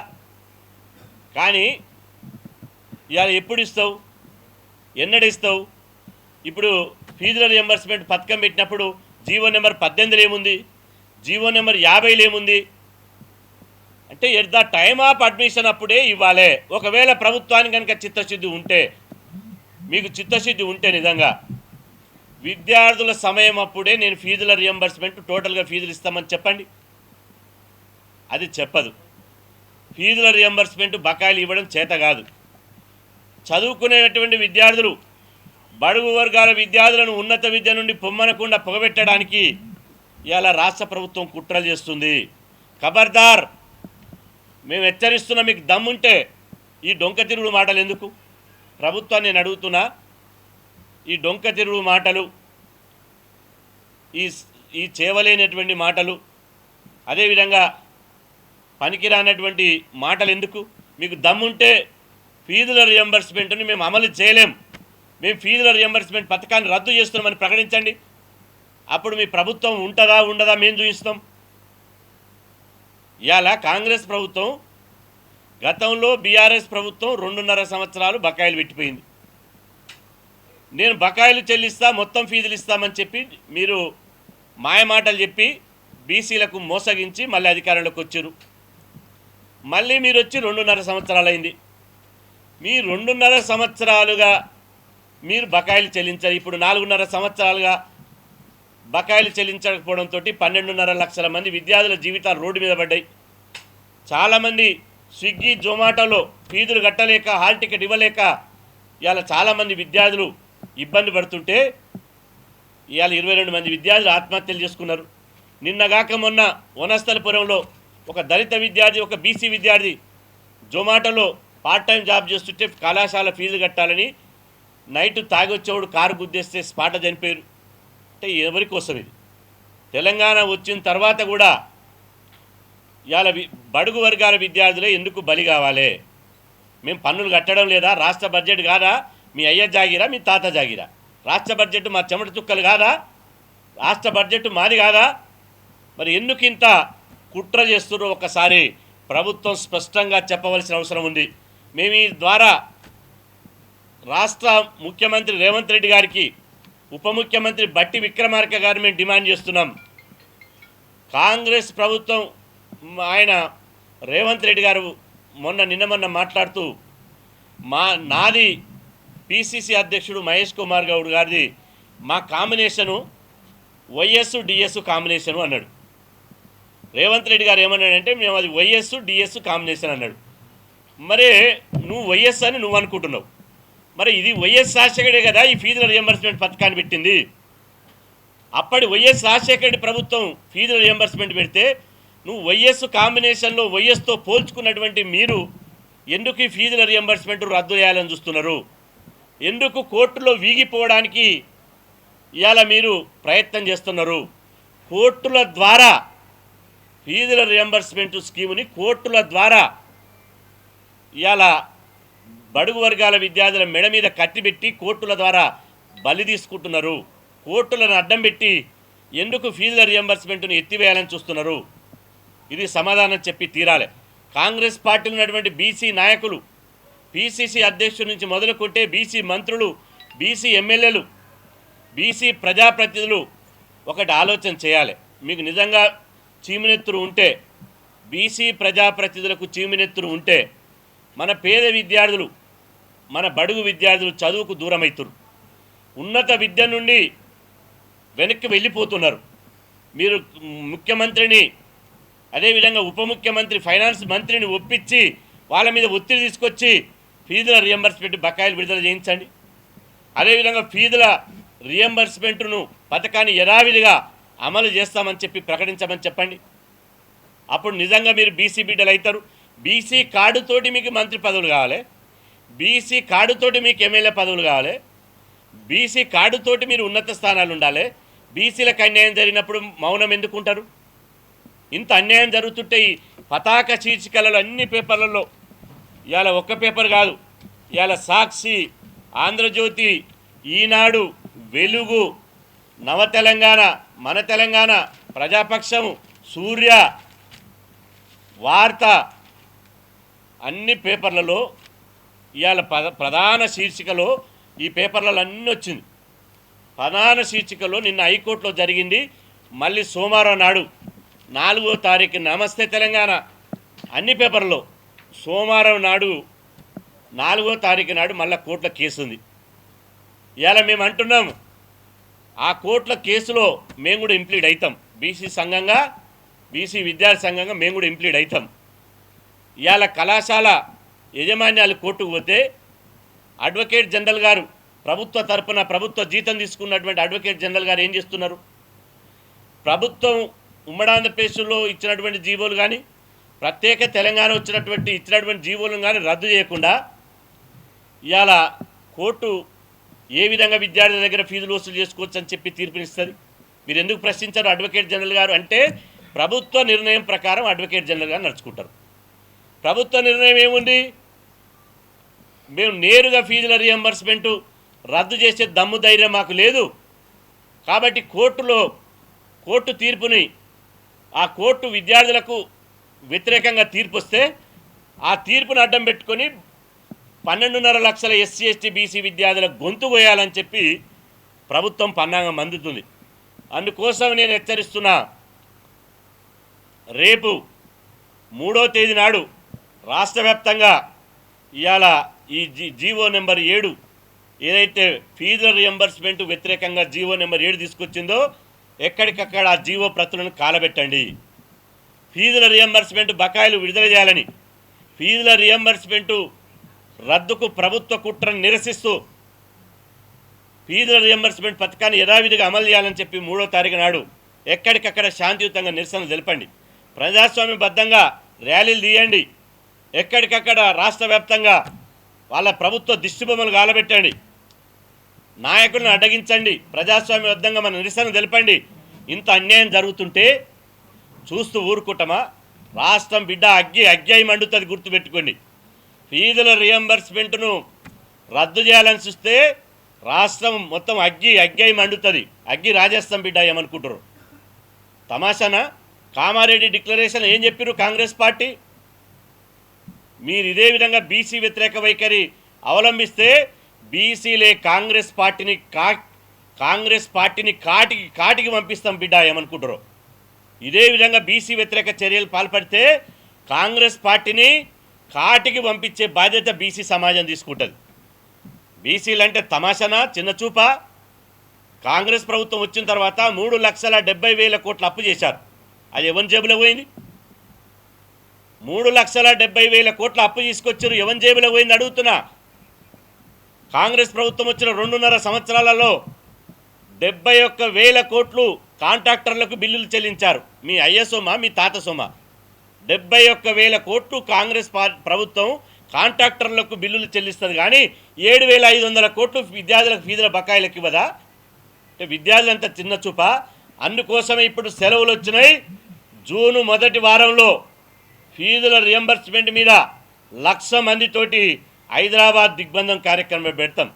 కానీ ఇవాళ ఎప్పుడు ఇస్తావు, ఎన్నడు ఇస్తావు? ఇప్పుడు ఫీజుల రియంబర్స్మెంట్ పథకం పెట్టినప్పుడు జీవో నెంబర్ 18 ఏముంది, జీవో నెంబర్ 50 ఏముంది? అంటే at the time of admission అప్పుడే ఇవ్వాలి. ఒకవేళ ప్రభుత్వానికి కనుక చిత్తశుద్ధి ఉంటే, మీకు చిత్తశుద్ధి ఉంటే నిజంగా విద్యార్థుల సమయం అప్పుడే నేను ఫీజుల రియంబర్స్మెంట్ టోటల్గా ఫీజులు ఇస్తామని చెప్పండి. అది చెప్పదు. ఫీజుల రియంబర్స్మెంట్ బకాయిలు ఇవ్వడం చేత కాదు. చదువుకునేటువంటి విద్యార్థులు, బడుగు వర్గాల విద్యార్థులను ఉన్నత విద్య నుండి పొమ్మనకుండా పొగబెట్టడానికి ఇవాళ రాష్ట్ర ప్రభుత్వం కుట్రలు చేస్తుంది. ఖబర్దార్, మేము హెచ్చరిస్తున్నా. మీకు దమ్ముంటే ఈ డొంక తిరుగుడు మాటలు ఎందుకు? ప్రభుత్వాన్ని నేను అడుగుతున్నా, ఈ డొంక తిరుగుడు మాటలు, ఈ చేవలేనటువంటి మాటలు, అదేవిధంగా పనికిరానటువంటి మాటలు ఎందుకు? మీకు దమ్ముంటే ఫీజుల రియంబర్స్మెంట్ని మేము అమలు చేయలేం, మేము ఫీజుల రియంబర్స్మెంట్ పథకాన్ని రద్దు చేస్తున్నామని ప్రకటించండి. అప్పుడు మీ ప్రభుత్వం ఉంటుందా ఉండదా మేము చూపిస్తాం. ఇవాళ కాంగ్రెస్ ప్రభుత్వం, గతంలో బీఆర్ఎస్ ప్రభుత్వం 2.5 సంవత్సరాలు బకాయిలు పెట్టిపోయింది. నేను బకాయిలు చెల్లిస్తా, మొత్తం ఫీజులు ఇస్తామని చెప్పి మీరు మాయమాటలు చెప్పి బీసీలకు మోసగించి మళ్ళీ అధికారంలోకి వచ్చారు. మళ్ళీ మీరు వచ్చి 2.5 సంవత్సరాలు అయింది. మీ 2.5 సంవత్సరాలుగా మీరు బకాయిలు చెల్లించారు. ఇప్పుడు 4.5 సంవత్సరాలుగా బకాయిలు చెల్లించకపోవడంతో 12.5 లక్షల మంది విద్యార్థుల జీవితాలు రోడ్డు మీద పడ్డాయి. చాలామంది స్విగ్గీ, జొమాటోలో ఫీజులు కట్టలేక, హాల్ టికెట్ ఇవ్వలేక ఇవాళ చాలామంది విద్యార్థులు ఇబ్బంది పడుతుంటే ఇవాళ 22 మంది విద్యార్థులు ఆత్మహత్యలు చేసుకున్నారు. నిన్నగాక మొన్న వనస్థలపురంలో ఒక దళిత విద్యార్థి, ఒక బీసీ విద్యార్థి జొమాటోలో పార్ట్ టైం జాబ్ చేస్తుంటే కళాశాల ఫీజు కట్టాలని నైట్ తాగొచ్చేవాడు కారు గుద్దేస్తే స్పాట చనిపోయారు. అంటే ఎవరి కోసం ఇది? తెలంగాణ వచ్చిన తర్వాత కూడా ఇవాళ బడుగు వర్గాల విద్యార్థులే ఎందుకు బలి కావాలి? మేము పన్నులు కట్టడం లేదా? రాష్ట్ర బడ్జెట్ కాదా? మీ అయ్య జాగిరా, మీ తాత జాగిరా? రాష్ట్ర బడ్జెట్ మా చెమట చుక్కలు కాదా? రాష్ట్ర బడ్జెట్ మాది కాదా? మరి ఎందుకు ఇంత కుట్ర చేస్తున్నారో ఒకసారి ప్రభుత్వం స్పష్టంగా చెప్పవలసిన అవసరం ఉంది. మేము ఈ ద్వారా రాష్ట్ర ముఖ్యమంత్రి రేవంత్ రెడ్డి గారికి, ఉప ముఖ్యమంత్రి బట్టి విక్రమార్క గారు మేము డిమాండ్ చేస్తున్నాం. కాంగ్రెస్ ప్రభుత్వం ఆయన రేవంత్ రెడ్డి గారు నిన్న మాట్లాడుతూ నాది పిసిసి అధ్యక్షుడు మహేష్ కుమార్ గౌడ్ గారిది మా కాంబినేషను వైఎస్ డిఎస్ కాంబినేషను అన్నాడు. రేవంత్ రెడ్డి గారు ఏమన్నాడంటే మేము అది వైఎస్ డిఎస్ కాంబినేషన్ అన్నాడు. మరి నువ్వు వైఎస్ అని నువ్వు అనుకుంటున్నావు, మరి ఇది వైఎస్ రాజశేఖరే కదా ఈ ఫీజుల రియంబర్స్మెంట్ పథకాన్ని పెట్టింది. అప్పటి వైఎస్ రాజశేఖర రెడ్డి ప్రభుత్వం ఫీజుల రియంబర్స్మెంట్ పెడితే నువ్వు వైఎస్ కాంబినేషన్లో వైఎస్తో పోల్చుకున్నటువంటి మీరు ఎందుకు ఈ ఫీజుల రియంబర్స్మెంట్ రద్దు చేయాలని చూస్తున్నారు? ఎందుకు కోర్టులో వీగిపోవడానికి ఇవాళ మీరు ప్రయత్నం చేస్తున్నారు? కోర్టుల ద్వారా ఫీజుల రియంబర్స్మెంట్ స్కీముని కోర్టుల ద్వారా ఇవాళ బడుగు వర్గాల విద్యార్థుల మెడ మీద కట్టిబెట్టి కోర్టుల ద్వారా బలి తీసుకుంటున్నారు. కోర్టులను అడ్డం పెట్టి ఎందుకు ఫీజుల రియంబర్స్మెంట్ను ఎత్తివేయాలని చూస్తున్నారు? ఇది సమాధానం చెప్పి తీరాలి. కాంగ్రెస్ పార్టీలో ఉన్నటువంటి బీసీ నాయకులు, పిసిసి అధ్యక్షుడి నుంచి మొదలుకుంటే బీసీ మంత్రులు, బీసీ ఎమ్మెల్యేలు, బీసీ ప్రజాప్రతినిధులు ఒకటి ఆలోచన చేయాలి. మీకు నిజంగా చీమునెత్తురు ఉంటే, బీసీ ప్రజాప్రతినిధులకు చీమునెత్తురు ఉంటే మన పేద విద్యార్థులు, మన బడుగు విద్యార్థులు చదువుకు దూరమవుతారు, ఉన్నత విద్య నుండి వెనక్కి వెళ్ళిపోతున్నారు. మీరు ముఖ్యమంత్రిని, అదేవిధంగా ఉప ముఖ్యమంత్రి, ఫైనాన్స్ మంత్రిని ఒప్పించి వాళ్ళ మీద ఒత్తిడి తీసుకొచ్చి ఫీజుల రియంబర్స్మెంట్ బకాయిలు విడుదల చేయించండి. అదేవిధంగా ఫీజుల రియంబర్స్మెంట్ను పథకాన్ని యథావిధిగా అమలు చేస్తామని చెప్పి ప్రకటించమని చెప్పండి. అప్పుడు నిజంగా మీరు బీసీ బిడ్డలు అవుతారు. బీసీ కార్డుతోటి మీకు మంత్రి పదవులు కావాలి, బీసీ కార్డుతోటి మీకు ఎమ్మెల్యే పదవులు కావాలి, బీసీ కార్డుతోటి మీరు ఉన్నత స్థానాలు ఉండాలి. బీసీలకు అన్యాయం జరిగినప్పుడు మౌనం ఎందుకుంటారు? ఇంత అన్యాయం జరుగుతుంటే ఈ పతాక శీర్షికలలో అన్ని పేపర్లలో, ఇవాళ ఒక్క పేపర్ కాదు, ఇవాళ సాక్షి, ఆంధ్రజ్యోతి, ఈనాడు, వెలుగు, నవ తెలంగాణ, మన తెలంగాణ, ప్రజాపక్షము, సూర్య, వార్త, అన్ని పేపర్లలో ఇవాళ ప్రధాన శీర్షికలో ఈ పేపర్లలో అన్నీ వచ్చింది. ప్రధాన శీర్షికలో నిన్న హైకోర్టులో జరిగింది. మళ్ళీ సోమవారం నాడు 4వ తారీఖు నమస్తే తెలంగాణ అన్ని పేపర్లో, సోమవారం నాడు 4వ తారీఖు నాడు మళ్ళీ కోర్టుల కేసు ఉంది. ఇవాళ మేము అంటున్నాం ఆ కోర్టుల కేసులో మేము కూడా ఇంప్లీడ్ అవుతాం. బీసీ సంఘంగా, బీసీ విద్యార్థి సంఘంగా మేము కూడా ఇంప్లీడ్ అవుతాం. ఇవాళ కళాశాల యజమాన్యాలు కోర్టుకు పోతే అడ్వకేట్ జనరల్ గారు, ప్రభుత్వ తరపున ప్రభుత్వ జీతం తీసుకున్నటువంటి అడ్వకేట్ జనరల్ గారు ఏం చేస్తున్నారు? ప్రభుత్వం ఉమ్మడి ఆంధ్రప్రదేశ్లో ఇచ్చినటువంటి జీవోలు కానీ, ప్రత్యేక తెలంగాణ ఇచ్చినటువంటి జీవోలను కానీ రద్దు చేయకుండా ఇవాళ కోర్టు ఏ విధంగా విద్యార్థుల దగ్గర ఫీజులు వసూలు చేసుకోవచ్చు అని చెప్పి తీర్పునిస్తుంది. మీరు ఎందుకు ప్రశ్నించారు అడ్వకేట్ జనరల్ గారు? అంటే ప్రభుత్వ నిర్ణయం ప్రకారం అడ్వకేట్ జనరల్ గారు నడుచుకుంటారు. ప్రభుత్వ నిర్ణయం ఏముంది? మేము నేరుగా ఫీజుల రియంబర్స్మెంటు రద్దు చేసే దమ్ము ధైర్యం మాకు లేదు. కాబట్టి కోర్టు తీర్పుని, ఆ కోర్టు విద్యార్థులకు వ్యతిరేకంగా తీర్పు వస్తే ఆ తీర్పును అడ్డం పెట్టుకొని 12.5 లక్షల ఎస్సీ ఎస్టీ బీసీ విద్యార్థుల గొంతు కోయాలని చెప్పి ప్రభుత్వం పన్నాగం అందుతుంది. అందుకోసం నేను హెచ్చరిస్తున్నా, రేపు 3వ తేదీ నాడు రాష్ట్ర వ్యాప్తంగా ఇవాళ ఈ జీవో నెంబర్ 7 ఏదైతే ఫీజుల రియంబర్స్మెంట్ వ్యతిరేకంగా జీవో నెంబర్ 7 తీసుకొచ్చిందో ఎక్కడికక్కడ ఆ జీవో ప్రతులను కాలబెట్టండి. ఫీజుల రియంబర్స్మెంట్ బకాయిలు విడుదల చేయాలని, ఫీజుల రియంబర్స్మెంటు రద్దుకు ప్రభుత్వ కుట్రను నిరసిస్తూ ఫీజుల రియంబర్స్మెంట్ పథకాన్ని యథావిధిగా అమలు చేయాలని చెప్పి 3వ తారీఖు నాడు ఎక్కడికక్కడ శాంతియుతంగా నిరసనలు తెలపండి. ప్రజాస్వామ్యబద్ధంగా ర్యాలీలు తీయండి. ఎక్కడికక్కడ రాష్ట్ర వ్యాప్తంగా వాళ్ళ ప్రభుత్వ దిష్టిబొమ్మలు గాలబెట్టండి. నాయకులను అడ్డగించండి. ప్రజాస్వామ్యబద్ధంగా మన నిరసన తెలపండి. ఇంత అన్యాయం జరుగుతుంటే చూస్తూ ఊరుకుంటామా? రాష్ట్రం బిడ్డ అగ్గి మండుతుంది. గుర్తుపెట్టుకోండి. ఫీజుల రియంబర్స్మెంట్ను రద్దు చేయాలని చూస్తే రాష్ట్రం మొత్తం అగ్గి మండుతుంది. అగ్గి రాజేస్తాం బిడ్డ ఏమనుకుంటారు? తమాషానా? కామారెడ్డి డిక్లరేషన్ ఏం చెప్పారు కాంగ్రెస్ పార్టీ? మీరు ఇదే విధంగా బీసీ వ్యతిరేక వైఖరి అవలంబిస్తే బీసీలే కాంగ్రెస్ పార్టీని కాటికి పంపిస్తాం బిడ్డ ఏమనుకుంటారు? ఇదే విధంగా బీసీ వ్యతిరేక చర్యలు పాల్పడితే కాంగ్రెస్ పార్టీని కాటికి పంపించే బాధ్యత బీసీ సమాజం తీసుకుంటుంది. బీసీలు అంటే తమాషనా? చిన్నచూప? కాంగ్రెస్ ప్రభుత్వం వచ్చిన తర్వాత 3,70,000 కోట్ల అప్పు చేశారు. అది ఎవరి జేబులో పోయింది? 3,70,000 కోట్ల అప్పు తీసుకొచ్చారు. ఎవరి జేబులో పోయింది అడుగుతున్నా. కాంగ్రెస్ ప్రభుత్వం వచ్చిన 2.5 సంవత్సరాలలో 71,000 కోట్లు కాంట్రాక్టర్లకు బిల్లులు చెల్లించారు. మీ అయ్య సొమ్మ, మీ తాత సొమ్మ? 71,000 కోట్లు కాంగ్రెస్ ప్రభుత్వం కాంట్రాక్టర్లకు బిల్లులు చెల్లిస్తుంది. కానీ 7,500 కోట్లు విద్యార్థులకు ఫీజుల బకాయిలకు ఇవ్వదా? అంటే విద్యార్థులంతా చిన్న చూప. అందుకోసమే ఇప్పుడు సెలవులు వచ్చినాయి. జూన్ మొదటి వారంలో ఫీజుల రియంబర్స్మెంట్ మీద 1,00,000 మందితోటి హైదరాబాద్ దిగ్బంధం కార్యక్రమం పెడతాం.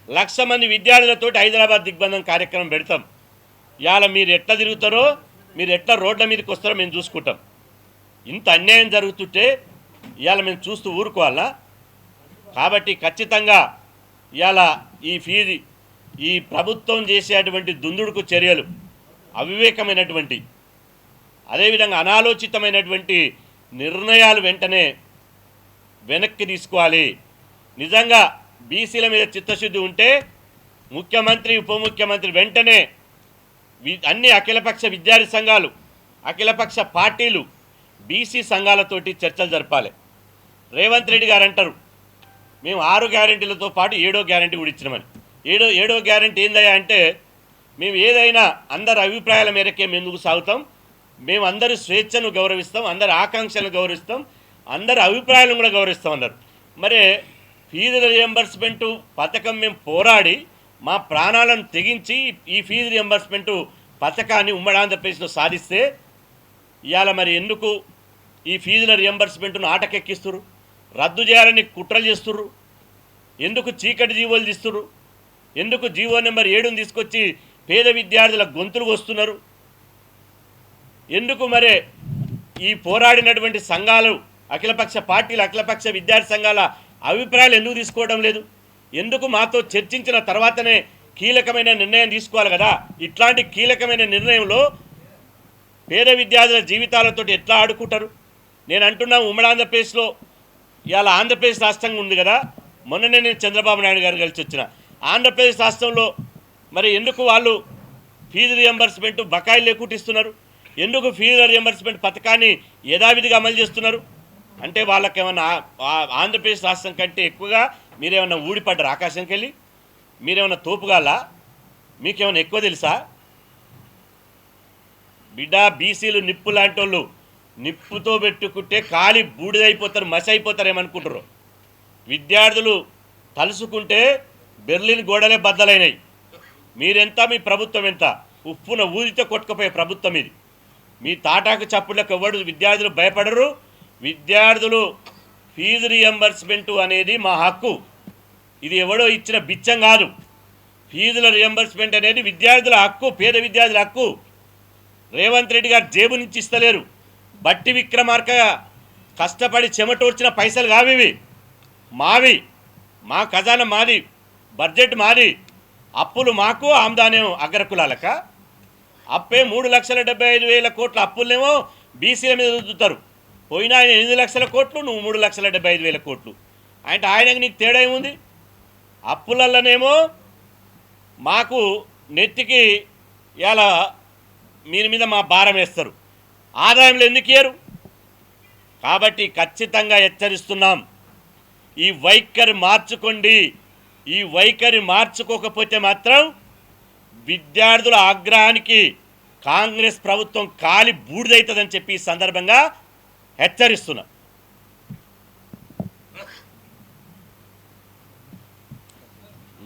1,00,000 మంది విద్యార్థులతోటి హైదరాబాద్ దిగ్బంధం కార్యక్రమం పెడతాం. ఇవాళ మీరు ఎట్లా తిరుగుతారో, మీరు ఎట్లా రోడ్ల మీదకి వస్తారో మేము చూసుకుంటాం. ఇంత అన్యాయం జరుగుతుంటే ఇవాళ మేము చూస్తూ ఊరుకోవాలా? కాబట్టి ఖచ్చితంగా ఇవాళ ఈ ప్రభుత్వం చేసేటువంటి దుందుడుకు చర్యలు అవివేకమైనటువంటి, అదేవిధంగా అనాలోచితమైనటువంటి నిర్ణయాలు వెంటనే వెనక్కి తీసుకోవాలి. నిజంగా బీసీల మీద చిత్తశుద్ధి ఉంటే ముఖ్యమంత్రి, ఉప ముఖ్యమంత్రి వెంటనే అన్ని అఖిలపక్ష విద్యార్థి సంఘాలు, అఖిలపక్ష పార్టీలు, బీసీ సంఘాలతోటి చర్చలు జరపాలి. రేవంత్ రెడ్డి గారు అంటారు మేము 6 గ్యారెంటీలతో పాటు 7వ గ్యారెంటీ కూడా ఇచ్చినామని. 7వ గ్యారెంటీ ఏందయ్యా అంటే, మేము ఏదైనా అందరి అభిప్రాయాల మేరకే ముందుకు సాగుతాం, మేము అందరి స్వేచ్ఛను గౌరవిస్తాం, అందరి ఆకాంక్షలను గౌరవిస్తాం, అందరి అభిప్రాయాలను కూడా గౌరవిస్తాం అన్నారు. మరి ఫీజుల రియంబర్స్మెంటు పథకం మేము పోరాడి మా ప్రాణాలను తెగించి ఈ ఫీజు రియంబర్స్మెంటు పథకాన్ని ఉమ్మడి ఆంధ్రప్రదేశ్లో సాధిస్తే ఇవాళ మరి ఎందుకు ఈ ఫీజుల రియంబర్స్మెంట్ను ఆటకెక్కిస్తున్నారు? రద్దు చేయాలని కుట్రలు చేస్తున్నారు. ఎందుకు చీకటి జీవోలు తీస్తున్నారు? ఎందుకు జీవో నెంబర్ 7ని తీసుకొచ్చి పేద విద్యార్థుల గొంతులు వస్తున్నారు? ఎందుకు మరి ఈ పోరాడినటువంటి సంఘాలు, అఖిలపక్ష పార్టీలు, అఖిలపక్ష విద్యార్థి సంఘాల అభిప్రాయాలు ఎందుకు తీసుకోవడం లేదు? ఎందుకు మాతో చర్చించిన తర్వాతనే కీలకమైన నిర్ణయం తీసుకోవాలి కదా? ఇట్లాంటి కీలకమైన నిర్ణయంలో పేద విద్యార్థుల జీవితాలతో ఎట్లా ఆడుకుంటారు? నేను అంటున్నా, ఉమ్మడి ఆంధ్రప్రదేశ్లో ఇవాళ ఆంధ్రప్రదేశ్ రాష్ట్రంగా ఉంది కదా. మొన్ననే నేను చంద్రబాబు నాయుడు గారు కలిసి వచ్చిన ఆంధ్రప్రదేశ్ రాష్ట్రంలో మరి ఎందుకు వాళ్ళు ఫీజు రియంబర్స్మెంట్ బకాయిలు లేకుంటిస్తున్నారు? ఎందుకు ఫీజు రియంబర్స్మెంట్ పథకాన్ని యథావిధిగా అమలు చేస్తున్నారు? అంటే వాళ్ళకేమన్నా ఆంధ్రప్రదేశ్ రాష్ట్రం కంటే ఎక్కువగా మీరేమన్నా ఊడిపడ్డారు ఆకాశంకి వెళ్ళి? మీరేమన్నా తోపుగాలా? మీకేమన్నా ఎక్కువ తెలుసా? బిడ్డ, బీసీలు నిప్పు లాంటి వాళ్ళు. నిప్పుతో పెట్టుకుంటే కాలి బూడిదైపోతారు, మసి అయిపోతారు ఏమనుకుంటారు. విద్యార్థులు తలుసుకుంటే బెర్లిన్ గోడలే బద్దలైనాయి. మీరెంత, మీ ప్రభుత్వం ఎంత? ఉప్పున ఊదితో కొట్టుకుపోయే ప్రభుత్వం ఇది. మీ తాటాకు చప్పుళ్ళకు ఎవడు విద్యార్థులు భయపడరు. విద్యార్థులు ఫీజు రియంబర్స్మెంట్ అనేది మా హక్కు. ఇది ఎవడో ఇచ్చిన బిచ్చం కాదు. ఫీజుల రియంబర్స్మెంట్ అనేది విద్యార్థుల హక్కు, పేద విద్యార్థుల హక్కు. రేవంత్ రెడ్డి గారు జేబు నుంచి ఇస్తలేరు. బట్టి విక్రమార్క కష్టపడి చెమటోర్చిన పైసలు కావివి, మావి. మా ఖజానా మాది, బడ్జెట్ మాది. అప్పులు మాకు, ఆమ్దానేమో అగ్రకులాలక. అప్పే 3,75,000 కోట్ల అప్పులనేమో బీసీల మీద రుద్దుతారు. పోయినా ఆయన 8 లక్షల కోట్లు, నువ్వు 3,75,000 కోట్లు. అంటే ఆయనకు నీకు తేడా ఏముంది? అప్పులల్లనేమో మాకు నెత్తికి ఇలా మీరు మీద మా భారం వేస్తారు, ఆదాయంలో ఎందుకు ఇయ్యరు? కాబట్టి ఖచ్చితంగా హెచ్చరిస్తున్నాం, ఈ వైఖరి మార్చుకోండి. ఈ వైఖరి మార్చుకోకపోతే మాత్రం విద్యార్థుల ఆగ్రహానికి కాంగ్రెస్ ప్రభుత్వం కాలి బూడిదవుతుందని చెప్పి ఈ సందర్భంగా హెచ్చరిస్తున్నా.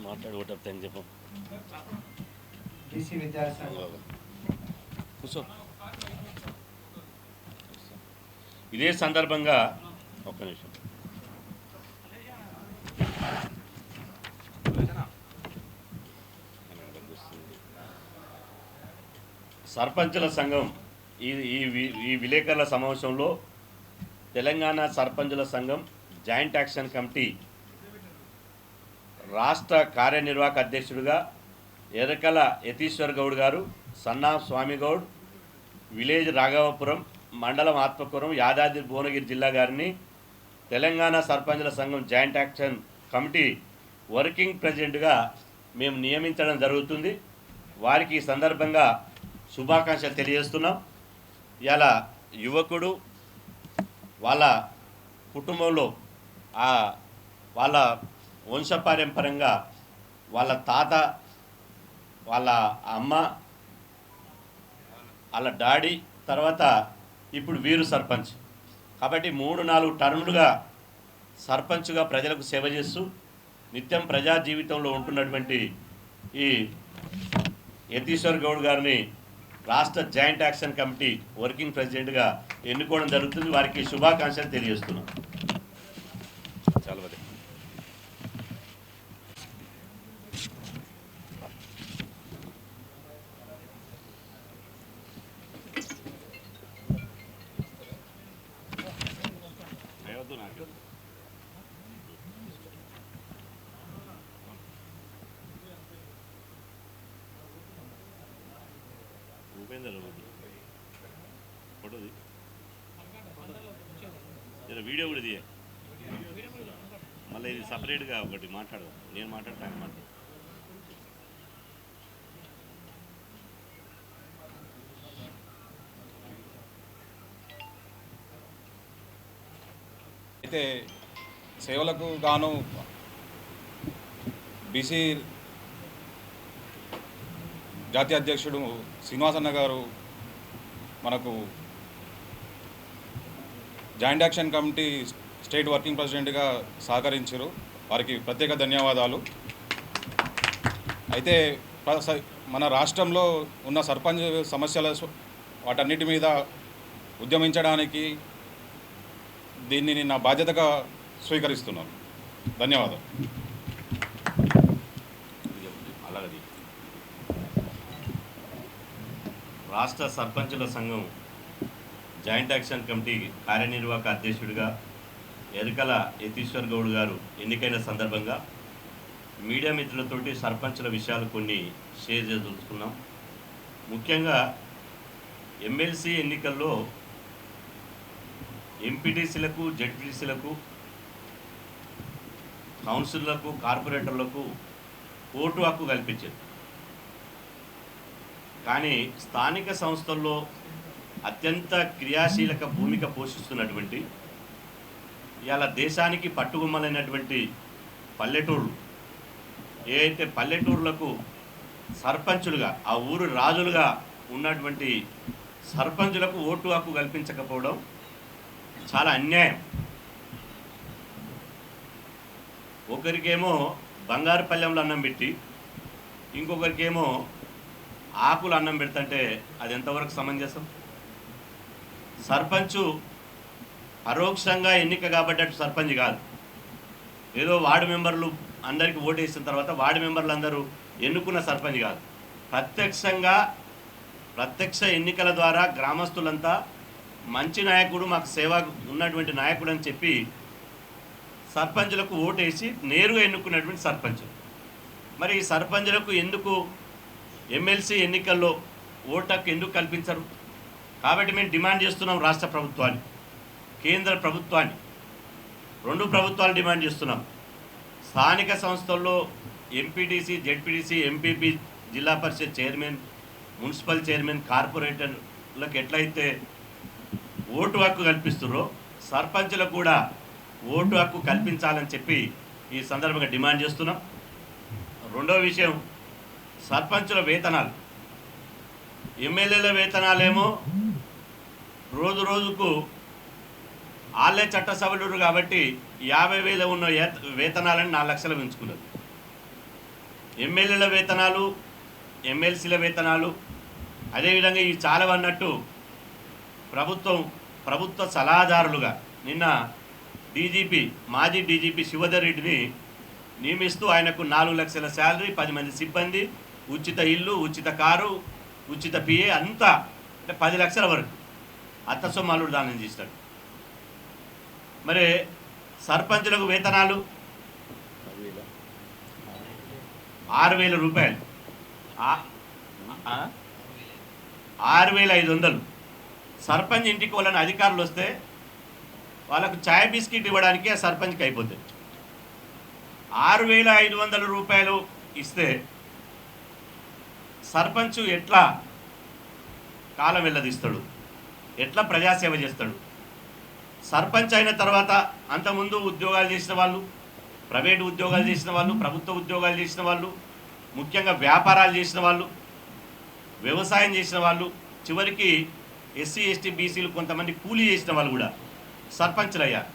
మాట్లాడుకుంటాను చెప్పు కూర్చో. ఇదే సందర్భంగా ఒక్క నిమిషం సర్పంచుల సంఘం ఈ విలేకరుల సమావేశంలో తెలంగాణ సర్పంచుల సంఘం జాయింట్ యాక్షన్ కమిటీ రాష్ట్ర కార్యనిర్వాహక అధ్యక్షుడిగా ఎర్రకల యతీశ్వర్ గౌడ్ గారు, సన్నా స్వామి గౌడ్, విలేజ్ రాఘవపురం, మండలం ఆత్మకూరం, యాదాద్రి భువనగిరి జిల్లా గారిని తెలంగాణ సర్పంచుల సంఘం జాయింట్ యాక్షన్ కమిటీ వర్కింగ్ ప్రెసిడెంట్గా మేము నియమించడం జరుగుతుంది. వారికి ఈ సందర్భంగా శుభాకాంక్షలు తెలియజేస్తున్నాం. ఇలా యువకుడు వాళ్ళ కుటుంబంలో వాళ్ళ వంశపారంపర్యంగా వాళ్ళ తాత, వాళ్ళ అమ్మ, వాళ్ళ డాడీ, తర్వాత ఇప్పుడు వీరు సర్పంచ్ కాబట్టి 3-4 టర్ములుగా సర్పంచ్గా ప్రజలకు సేవ చేస్తూ నిత్యం ప్రజా జీవితంలో ఉంటున్నటువంటి ఈ యతీశ్వర్ గౌడ్ గారిని రాష్ట్ర జాయింట్ యాక్షన్ కమిటీ వర్కింగ్ ప్రెసిడెంట్గా ఎన్నుకోవడం జరుగుతుంది. వారికి శుభాకాంక్షలు తెలియజేస్తున్నాం. చాలా ఫోటోది వీడియో కూడా ఇది మళ్ళీ ఇది సపరేట్గా ఒకటి మాట్లాడదు. నేను మాట్లాడతాను మాట్లాడు. అయితే సేవలకు గాను బీసీ జాతీయ అధ్యక్షుడు శ్రీనివాసన్న గారు మనకు joint action committee state working ప్రెసిడెంట్గా సహకరించారు. వారికి ప్రత్యేక ధన్యవాదాలు. అయితే మన రాష్ట్రంలో ఉన్న సర్పంచ్ సమస్యల వాటన్నిటి మీద ఉద్యమించడానికి దీన్ని నేను నా బాధ్యతగా స్వీకరిస్తున్నాను. ధన్యవాదాలు. రాష్ట్ర సర్పంచుల సంఘం జాయింట్ యాక్షన్ కమిటీ కార్యనిర్వాహక అధ్యక్షుడిగా ఎర్రకల యతీశ్వర్ గౌడ్ గారు ఎన్నికైన సందర్భంగా మీడియా మిత్రులతోటి సర్పంచుల విషయాలు కొన్ని షేర్ చేసుకున్నాం. ముఖ్యంగా ఎమ్మెల్సీ ఎన్నికల్లో ఎంపీటీసీలకు, జెడ్పీటీసీలకు, కౌన్సిలర్లకు, కార్పొరేటర్లకు ఓటు హక్కు కల్పించారు. కానీ స్థానిక సంస్థల్లో అత్యంత క్రియాశీలక భూమిక పోషిస్తున్నటువంటి ఇవాళ దేశానికి పట్టుగుమ్మలైనటువంటి పల్లెటూళ్ళు ఏదైతే పల్లెటూర్లకు సర్పంచులుగా ఆ ఊరు రాజులుగా ఉన్నటువంటి సర్పంచులకు ఓటు హక్కు కల్పించకపోవడం చాలా అన్యాయం. ఒకరికేమో బంగారు పళ్ళెంలో అన్నం పెట్టి ఇంకొకరికేమో ఆకులు అన్నం పెడుతుంటే అది ఎంతవరకు సమంజసం? సర్పంచు పరోక్షంగా ఎన్నిక కాబట్టు సర్పంచ్ కాదు. ఏదో వార్డు మెంబర్లు అందరికీ ఓటేసిన తర్వాత వార్డు మెంబర్లు అందరూ ఎన్నుకున్న సర్పంచ్ కాదు. ప్రత్యక్ష ఎన్నికల ద్వారా గ్రామస్తులంతా మంచి నాయకుడు, మాకు సేవ ఉన్నటువంటి నాయకుడు అని చెప్పి సర్పంచులకు ఓటేసి నేరుగా ఎన్నుకున్నటువంటి సర్పంచ్. మరి ఈ సర్పంచులకు ఎందుకు ఎమ్మెల్సీ ఎన్నికల్లో ఓటు హక్కు ఎందుకు కల్పించరు? కాబట్టి మేము డిమాండ్ చేస్తున్నాం రాష్ట్ర ప్రభుత్వాన్ని, కేంద్ర ప్రభుత్వాన్ని, 2 ప్రభుత్వాలు డిమాండ్ చేస్తున్నాం. స్థానిక సంస్థల్లో ఎంపీటీసీ, జెడ్పీటీసీ, ఎంపీపీ, జిల్లా పరిషత్ చైర్మన్, మున్సిపల్ చైర్మన్, కార్పొరేటర్లకు ఎట్లయితే ఓటు హక్కు కల్పిస్తున్నారో సర్పంచులకు కూడా ఓటు హక్కు కల్పించాలని చెప్పి ఈ సందర్భంగా డిమాండ్ చేస్తున్నాం. రెండో విషయం సర్పంచుల వేతనాలు. ఎమ్మెల్యేల వేతనాలేమో రోజు రోజుకు వాళ్ళే చట్టసభ్యులు కాబట్టి 50,000 ఉన్న వేతనాలను 4 లక్షలు పెంచుకున్నారు. ఎమ్మెల్యేల వేతనాలు, ఎమ్మెల్సీల వేతనాలు అదేవిధంగా ఈ చాలవన్నట్టు ప్రభుత్వ సలహాదారులుగా నిన్న మాజీ డీజీపీ శివధర్ రెడ్డిని నియమిస్తూ ఆయనకు 4 లక్షల శాలరీ, 10 మంది సిబ్బంది, ఉచిత ఇల్లు, ఉచిత కారు, ఉచిత పిఏ అంతా అంటే 10 లక్షల వరకు అత్త సొమ్మాలుడు దానం చేస్తాడు. మరి సర్పంచులకు వేతనాలు 6,000 రూపాయలు, 6,500. సర్పంచ్ ఇంటికి వాళ్ళని అధికారులు వస్తే వాళ్ళకు ఛాయ్ బిస్కెట్ ఇవ్వడానికి ఆ సర్పంచ్కి అయిపోతుంది. 6,500 రూపాయలు ఇస్తే సర్పంచ్ ఎట్లా కాలం వెళ్ళదీస్తాడు, ఎట్లా ప్రజాసేవ చేస్తాడు? సర్పంచ్ అయిన తర్వాత అంతకుముందు ఉద్యోగాలు చేసిన వాళ్ళు, ప్రైవేటు ఉద్యోగాలు చేసిన వాళ్ళు, ప్రభుత్వ ఉద్యోగాలు చేసిన వాళ్ళు, ముఖ్యంగా వ్యాపారాలు చేసిన వాళ్ళు, వ్యవసాయం చేసిన వాళ్ళు, చివరికి ఎస్సీ ఎస్టీ బీసీలు కొంతమంది కూలీ చేసిన వాళ్ళు కూడా సర్పంచ్లు అయ్యారు.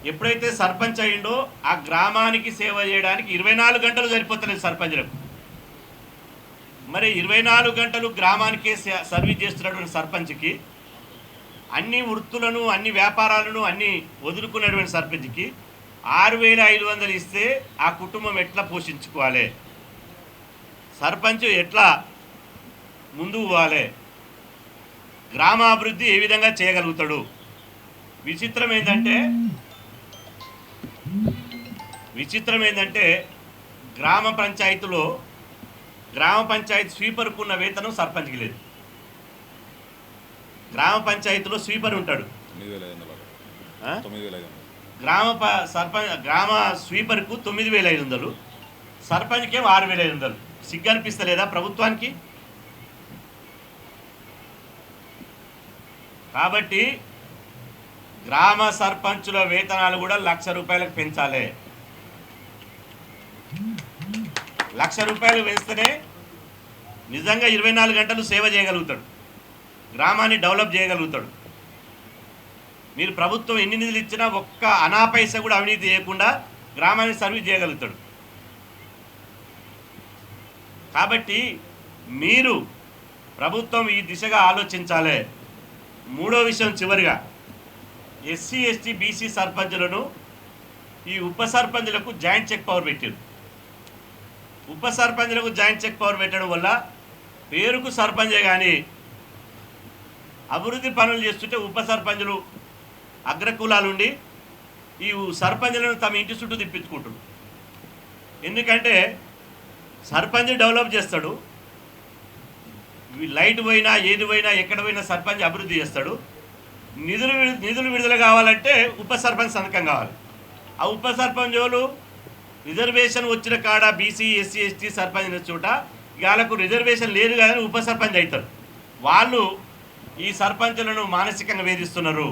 ఎప్పుడైతే సర్పంచ్ అయ్యిండో ఆ గ్రామానికి సేవ చేయడానికి 24 గంటలు సరిపోతలేదు సర్పంచ్లకు. మరి 24 గంటలు గ్రామానికే సర్వీస్ చేస్తున్నటువంటి సర్పంచ్కి, అన్ని వృత్తులను, అన్ని వ్యాపారాలను అన్ని వదులుకున్నటువంటి సర్పంచ్కి 6,500 ఇస్తే ఆ కుటుంబం ఎట్లా పోషించుకోవాలి? సర్పంచ్ ఎట్లా ముందుకు పోవాలి? గ్రామాభివృద్ధి ఏ విధంగా చేయగలుగుతాడు? విచిత్రం ఏంటంటే గ్రామ పంచాయతీ స్వీపర్కు ఉన్న వేతనం సర్పంచ్కి లేదు. గ్రామ పంచాయతీలో స్వీపర్ ఉంటాడు, 9,500. గ్రామ స్వీపర్కు 9,500, సర్పంచ్కి 6,500. సిగ్గు అనిపిస్తలేదా ప్రభుత్వానికి? కాబట్టి గ్రామ సర్పంచుల వేతనాలు కూడా 1,00,000 రూపాయలకు పెంచాలి. 1,00,000 రూపాయలు పెంచితేనే నిజంగా 24 గంటలు సేవ చేయగలుగుతాడు, గ్రామాన్ని డెవలప్ చేయగలుగుతాడు. మీరు ప్రభుత్వం ఎన్ని నిధులు ఇచ్చినా ఒక్క అనా పైసా కూడా అవినీతి చేయకుండా గ్రామాన్ని సర్వీస్ చేయగలుగుతాడు. కాబట్టి మీరు ప్రభుత్వం ఈ దిశగా ఆలోచించాలి. మూడో విషయం చివరిగా, ఎస్సీ ఎస్టీ బీసీ సర్పంచులను ఈ ఉప సర్పంచులకు జాయింట్ చెక్ పవర్ పెట్టారు. ఉప సర్పంచులకు జాయింట్ చెక్ పవర్ పెట్టడం వల్ల పేరుకు సర్పంచే కానీ అభివృద్ధి పనులు చేస్తుంటే ఉప సర్పంచులు అగ్రకులాలుండి ఈ సర్పంచులను తమ ఇంటి చుట్టూ తిప్పించుకుంటారు. ఎందుకంటే సర్పంచ్ డెవలప్ చేస్తాడు, లైట్ పోయినా ఏది పోయినా ఎక్కడ పోయినా సర్పంచ్ అభివృద్ధి చేస్తాడు. నిధులు విడుదల కావాలంటే ఉప సర్పంచ్ సంతకం కావాలి. ఆ ఉప సర్పంచ్ వాళ్ళు రిజర్వేషన్ వచ్చిన కాడ బీసీ ఎస్సీ ఎస్టీ సర్పంచ్ చోట వాళ్ళకు రిజర్వేషన్ లేదు కానీ ఉప సర్పంచ్ అవుతారు. వాళ్ళు ఈ సర్పంచులను మానసికంగా వేధిస్తున్నారు.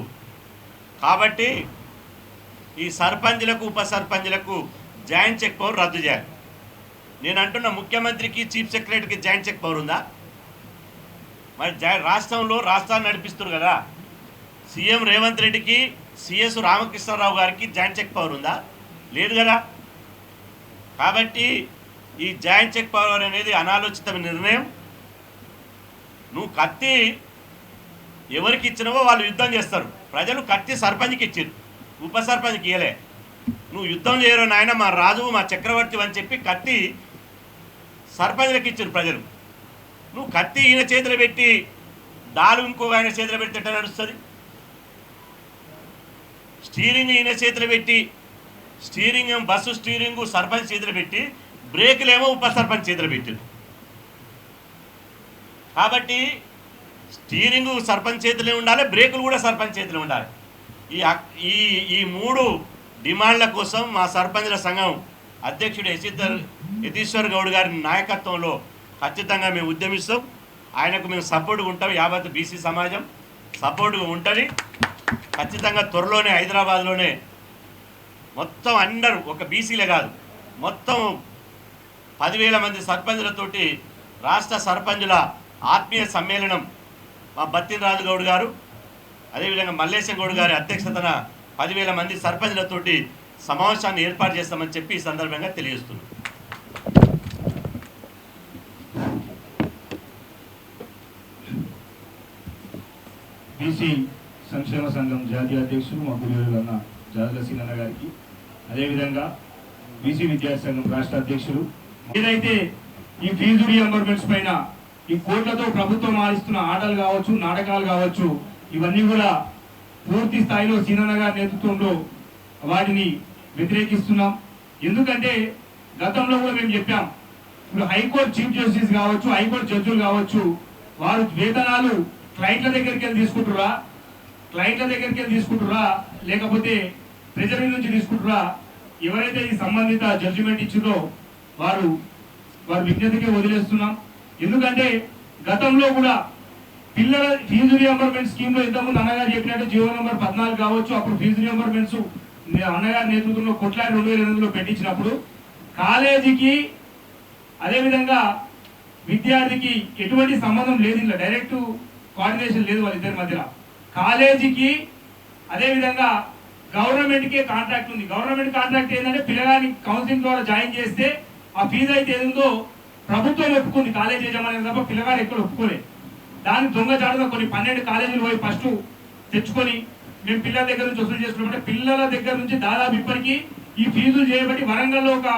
కాబట్టి ఈ సర్పంచ్లకు ఉప సర్పంచ్లకు జాయింట్ చెక్ పవర్ రద్దు చేయాలి. నేను అంటున్న ముఖ్యమంత్రికి చీఫ్ సెక్రటరీకి జాయింట్ చెక్ పవర్ ఉందా? మరి రాష్ట్రాన్ని నడిపిస్తున్నారు కదా, సీఎం రేవంత్ రెడ్డికి సిఎస్ రామకృష్ణారావు గారికి జాయింట్ చెక్ పవర్ ఉందా? లేదు కదా. కాబట్టి ఈ జాయింట్ చెక్ పవర్ అనేది అనాలోచితమైన నిర్ణయం. నువ్వు కత్తి ఎవరికి ఇచ్చినావో వాళ్ళు యుద్ధం చేస్తారు. ప్రజలు కత్తి సర్పంచ్కి ఇచ్చారు, ఉప సర్పంచ్కి ఇయ్యలే. నువ్వు యుద్ధం చేయరు నాయన, మా రాజు మా చక్రవర్తి అని చెప్పి కత్తి సర్పంచ్లకు ఇచ్చారు ప్రజలు. నువ్వు కత్తి ఈయన చేతిలో పెట్టి దాలు ఇంకొక ఆయన చేతిలో పెడితే ఎట్లా నడుస్తుంది? స్టీరింగ్ ఈయన చేతిలో పెట్టి బస్సు స్టీరింగ్ సర్పంచ్ చేతిలో పెట్టి బ్రేకులేమో ఉప సర్పంచ్ చేతిలో పెట్టారు. కాబట్టి స్టీరింగ్ సర్పంచ్ చేతిలో ఉండాలి, బ్రేకులు కూడా సర్పంచ్ చేతిలో ఉండాలి. ఈ 3 డిమాండ్ల కోసం మా సర్పంచ్ల సంఘం అధ్యక్షుడు యతీశ్వర్ గౌడ్ గారి నాయకత్వంలో ఖచ్చితంగా మేము ఉద్యమిస్తాం. ఆయనకు మేము సపోర్ట్గా ఉంటాం. యావత్ బీసీ సమాజం సపోర్ట్గా ఉంటుంది. ఖచ్చితంగా త్వరలోనే హైదరాబాద్లోనే మొత్తం అందరూ, ఒక బీసీలే కాదు, మొత్తం 10,000 మంది సర్పంచులతోటి రాష్ట్ర సర్పంచుల ఆత్మీయ సమ్మేళనం మా బత్తిన రాజు గౌడ్ గారు అదేవిధంగా మల్లేశం గౌడ్ గారి అధ్యక్షతన 10,000 మంది సర్పంచులతోటి సమావేశాన్ని ఏర్పాటు చేస్తామని చెప్పి ఈ సందర్భంగా తెలియజేస్తున్నాం. బీసీ సంక్షేమ సంఘం జాతీయ అధ్యక్షులు మా గురువులు అన్న జాజల సీనన్న గారికి, అదేవిధంగా బీసీ విద్యార్థి సంఘం రాష్ట్ర అధ్యక్షులు, ఏదైతే ఈ ఫీజు రీఎంబర్మెంట్స్ పైన ఈ కోట్లతో ప్రభుత్వం ఆడిస్తున్న ఆటలు కావచ్చు, నాటకాలు కావచ్చు, ఇవన్నీ కూడా పూర్తి స్థాయిలో సీనన్న గారి నేతృత్వంలో వాటిని వ్యతిరేకిస్తున్నాం. ఎందుకంటే గతంలో కూడా మేము చెప్పాం, ఇప్పుడు హైకోర్టు చీఫ్ జస్టిస్ కావచ్చు, హైకోర్టు జడ్జులు కావచ్చు, వారు వేతనాలు క్లయింట్ల దగ్గరికి వెళ్ళి తీసుకుంటురా లేకపోతే ట్రెజరీ నుంచి తీసుకుంటురా, ఎవరైతే ఈ సంబంధిత జడ్జిమెంట్ ఇచ్చిందో వారి విజ్ఞతకే వదిలేస్తున్నాం. ఎందుకంటే గతంలో కూడా పిల్లల ఫీజు రియంబర్మెంట్ స్కీమ్ లో ఇంతకుముందు అన్నగారు చెప్పినట్టు జీవో నంబర్ 14 కావచ్చు, అప్పుడు ఫీజు రియంబర్మెంట్స్ అన్నగారి నేతృత్వంలో కొట్లాడి 2008లో పెట్టించినప్పుడు కాలేజీకి అదేవిధంగా విద్యార్థికి ఎటువంటి సంబంధం లేదు, ఇలా డైరెక్ట్ కోఆర్డినేషన్ లేదు వాళ్ళిద్దరి మధ్యలో. కాలేజీకి అదేవిధంగా గవర్నమెంట్కే కాంట్రాక్ట్ ఉంది. గవర్నమెంట్ కాంట్రాక్ట్ ఏంటంటే పిల్లగాని కౌన్సిలింగ్ ద్వారా జాయిన్ చేస్తే ఆ ఫీజు అయితే ఏదో ప్రభుత్వం ఒప్పుకుంది కాలేజీ యజమాని తప్ప పిల్లగాడు ఎక్కడ ఒప్పుకోలేదు. దాన్ని దొంగచాటుగా కొన్ని 12 కాలేజీలు పోయి ఫస్ట్ తెచ్చుకొని మేము పిల్లల దగ్గర నుంచి వసూలు చేసుకున్నామంటే పిల్లల దగ్గర నుంచి దాదాపు ఇప్పటికీ ఈ ఫీజులు చేయబట్టి వరంగల్లో ఒక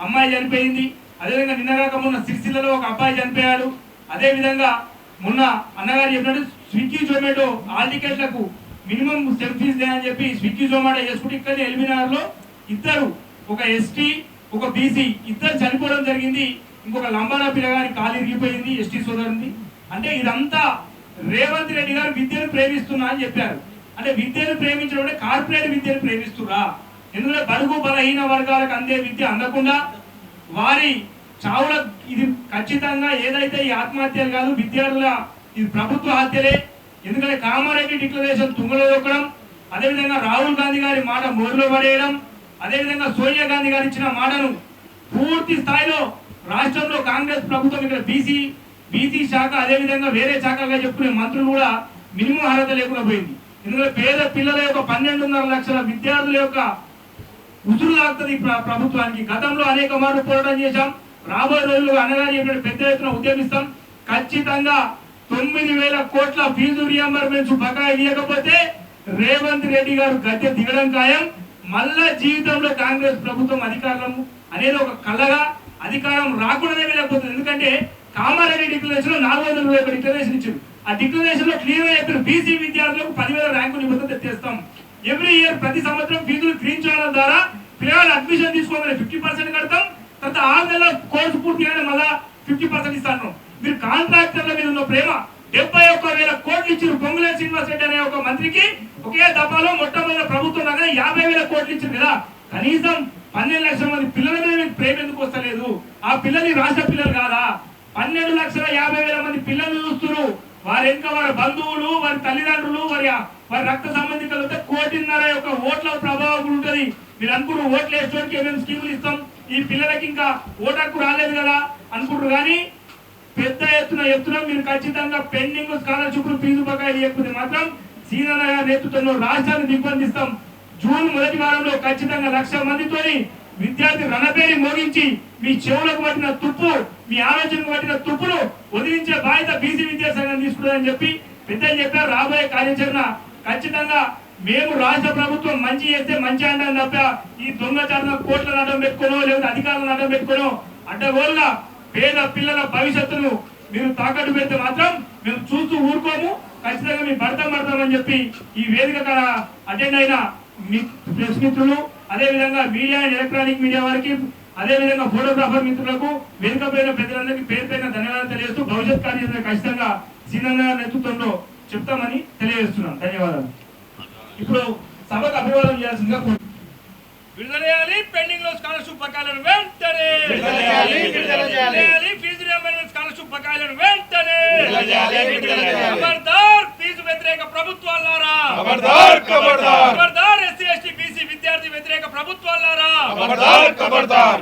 అమ్మాయి చనిపోయింది, అదేవిధంగా నిన్నగాక మొన్న సిరిసిల్లలో ఒక అబ్బాయి చనిపోయాడు. అదేవిధంగా మొన్న అన్నగారు చెప్పినట్టు స్విగ్గీ జొమాటో ఆల్ టికెట్లకు మినిమం సెల్ఫ్ ఫీజు లేదని చెప్పి స్విగ్గీ జొమాటో చేసుకుంటే ఇక్కడ ఎల్బీనగర్లో ఇద్దరు, ఒక ఎస్టీ ఒక బీసీ ఇద్దరు చనిపోవడం జరిగింది. ఇంకొక లంబాడా పిల్లగాని కాలు ఇరిగిపోయింది ఎస్టీ సోదరుంది. అంటే ఇదంతా రేవంత్ రెడ్డి గారు విద్యను ప్రేమిస్తున్నా అని చెప్పారు. అంటే విద్యను ప్రేమించడం అంటే కార్పొరేట్ విద్యను ప్రేమిస్తున్నా, ఎందుకంటే బడుగు బలహీన వర్గాలకు అందే విద్య అందకుండా వారి చావుల ఇది ఖచ్చితంగా ఏదైతే ఈ ఆత్మహత్యలు కాదు విద్యార్థుల ఇది ప్రభుత్వ హత్యలే. ఎందుకంటే కామారెడ్డి డిక్లరేషన్ తుంగలో దొక్కడం, అదేవిధంగా రాహుల్ గాంధీ గారి మాట మోరులో పడేయడం, అదేవిధంగా సోనియా గాంధీ గారు ఇచ్చిన మాటను పూర్తి స్థాయిలో రాష్ట్రంలో కాంగ్రెస్ ప్రభుత్వం ఇక్కడ బీసీ శాఖ అదేవిధంగా వేరే శాఖగా చెప్పుకునే మంత్రులు కూడా మినిమం అర్హత లేకుండా పోయింది. ఎందుకంటే పేద పిల్లల యొక్క 12.5 లక్షల విద్యార్థుల యొక్క ఉసురు తాగుతుంది ప్రభుత్వానికి. గతంలో అనేక మార్లు పోరాటం చేశాం, రాబోయే రోజుల్లో అన్నగారు చెప్పినట్టు పెద్ద ఎత్తున ఉద్యమిస్తాం. ఖచ్చితంగా 9,000 కోట్ల ఫీజు రియంబర్మెంట్స్ బకాయి ఇవ్వకపోతే రేవంత్ రెడ్డి గారు గద్దె దిగడం ఖాయం. మళ్ళా జీవితంలో కాంగ్రెస్ ప్రభుత్వం అధికారం అనేది ఒక కళ్ళగా అధికారం రాకుండానే వెళ్ళకపోతుంది. ఎందుకంటే కామారెడ్డి డిక్లరేషన్ 421 డిక్లరేషన్ ఇచ్చారు. ఆ డిక్లరేషన్ లో క్లియర్ గా చెప్పారు బీసీ విద్యార్థులకు 10,000 ర్యాంకు నిబంధన తెస్తాం. ఎవ్రీ ఇయర్ ప్రతి సంవత్సరం ఫీజులు క్లీన్ ద్వారా పిల్లలు అడ్మిషన్ తీసుకోగానే 50% కడతాం. తర్వాత 6 నెలల కోర్సు పూర్తిగానే మళ్ళా 50% ఇస్తాను. మీరు కాంట్రాక్టర్ల మీద ఉన్న ప్రేమ 71,000 కోట్లు ఇచ్చారు. పొంగులేటి శ్రీనివాస్ రెడ్డి అనే ఒక మంత్రికి ఒకే దఫాలో మొట్టమొదటి ప్రభుత్వం లాగా 50,000 కోట్లు ఇచ్చారు కదా. కనీసం 12 లక్షల మంది పిల్లల మీద మీకు ప్రేమ ఎందుకు వస్తలేదు? ఆ పిల్లలు రాష్ట్ర పిల్లలు కాదా? 12,50,000 మంది పిల్లలు చూస్తున్నారు. వారి ఇంకా వారి బంధువులు, వారి తల్లిదండ్రులు, వారి రక్త సంబంధికులతో 1.5 యొక్క ఓట్ల ప్రభావం ఉంటుంది. మీరు అనుకున్నారు ఓట్లు వేసుకోవడానికి ఏమేమి స్కీములు ఇస్తాం, ఈ పిల్లలకి ఇంకా ఓటకు రాలేదు కదా అనుకుంటారు. కానీ పెద్ద ఎత్తున మీరు ఖచ్చితంగా పెండింగ్ స్కాలర్షిప్ ఫీజు బకాయిలు ఇవ్వకపోతే మాత్రం సీనన్న గారి నేతృత్వంలో రాష్ట్రాన్ని దిగ్బంధిస్తాం. జూన్ మొదటి వారంలో ఖచ్చితంగా 1,00,000 మందితోని విద్యార్థి రణపేరి మోగించి మీ చెవులకు పట్టిన తుప్పు, మీ ఆలోచనకు పట్టిన తుప్పును వదిలించే బాధ్యత బీసీ విద్యా సంఘం తీసుకుంటుందని చెప్పి పెద్దలు చెప్పారు. రాబోయే కార్యాచరణ ఖచ్చితంగా మేము రాష్ట్ర ప్రభుత్వం మంచి చేస్తే మంచి అంటాం తప్ప ఈ దొంగచారణ కోట్లను అడ్డం పెట్టుకోనో లేదా అధికారులను అడ్డం పెట్టుకోనో అడ్డగోలుగా పేద పిల్లల భవిష్యత్తును మీరు తాకట్టు పెడితే మాత్రం మేము చూస్తూ ఊరుకోము. ఖచ్చితంగా మీ పడతామని చెప్పి ఈ వేదిక అటెండ్ అయిన ప్రెస్ మిత్రులు, అదేవిధంగా మీడియా అండ్ ఎలక్ట్రానిక్ మీడియా వారికి, అదేవిధంగా ఫోటోగ్రాఫర్ మిత్రులకు, వేదిక పైన పెద్దలందరికీ పేరు పైన ధన్యవాదాలు తెలియజేస్తూ భవిష్యత్ కార్యాచరణ ఖచ్చితంగా సీనన్న నేతృత్వంలో చెప్తామని తెలియజేస్తున్నాం. ధన్యవాదాలు. ఇప్పుడు సభకు అభివాదం చేయాల్సిందిగా విడుదల చేయాలి. పెండింగ్ లో స్కాలర్షిప్ బకాయిలను వెంటనే ఫీజు రియంబర్స్మెంట్ స్కాలర్షిప్ బకాయిలను వెంటనే ఖబర్దార్ ఫీజు వ్యతిరేక ప్రభుత్వాలారా, ఖబర్దార్ ఎస్సీ ఎస్టీ బీసీ విద్యార్థి వ్యతిరేక ప్రభుత్వాలారా,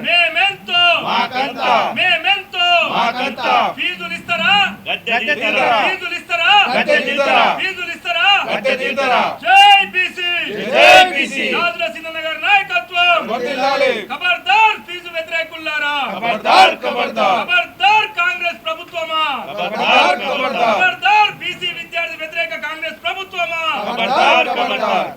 మేమెంతో మాకంతా మేమెంతో మాకంతా ఫీజులు ఇస్తారా గద్దె దించుతారా ఫీజులు ఇస్తారా గద్దె దించుతారా ఫీజులు ఇస్తారా గద్దె దించుతారా జై బీసీ జై బీసీ రాజుల సింధన్న గారి నాయకత్వం వర్ధిల్లాలి ఖబర్దార్ ఫీజు వ్యతిరేకులారా ఖబర్దార్ ఖబర్దార్ ఖబర్దార్ కాంగ్రెస్ ప్రభుత్వమా ఖబర్దార్ ఖబర్దార్ ఖబర్దార్ బీసీ విద్యార్థి వ్యతిరేక కాంగ్రెస్ ప్రభుత్వమా ఖబర్దార్ ఖబర్దార్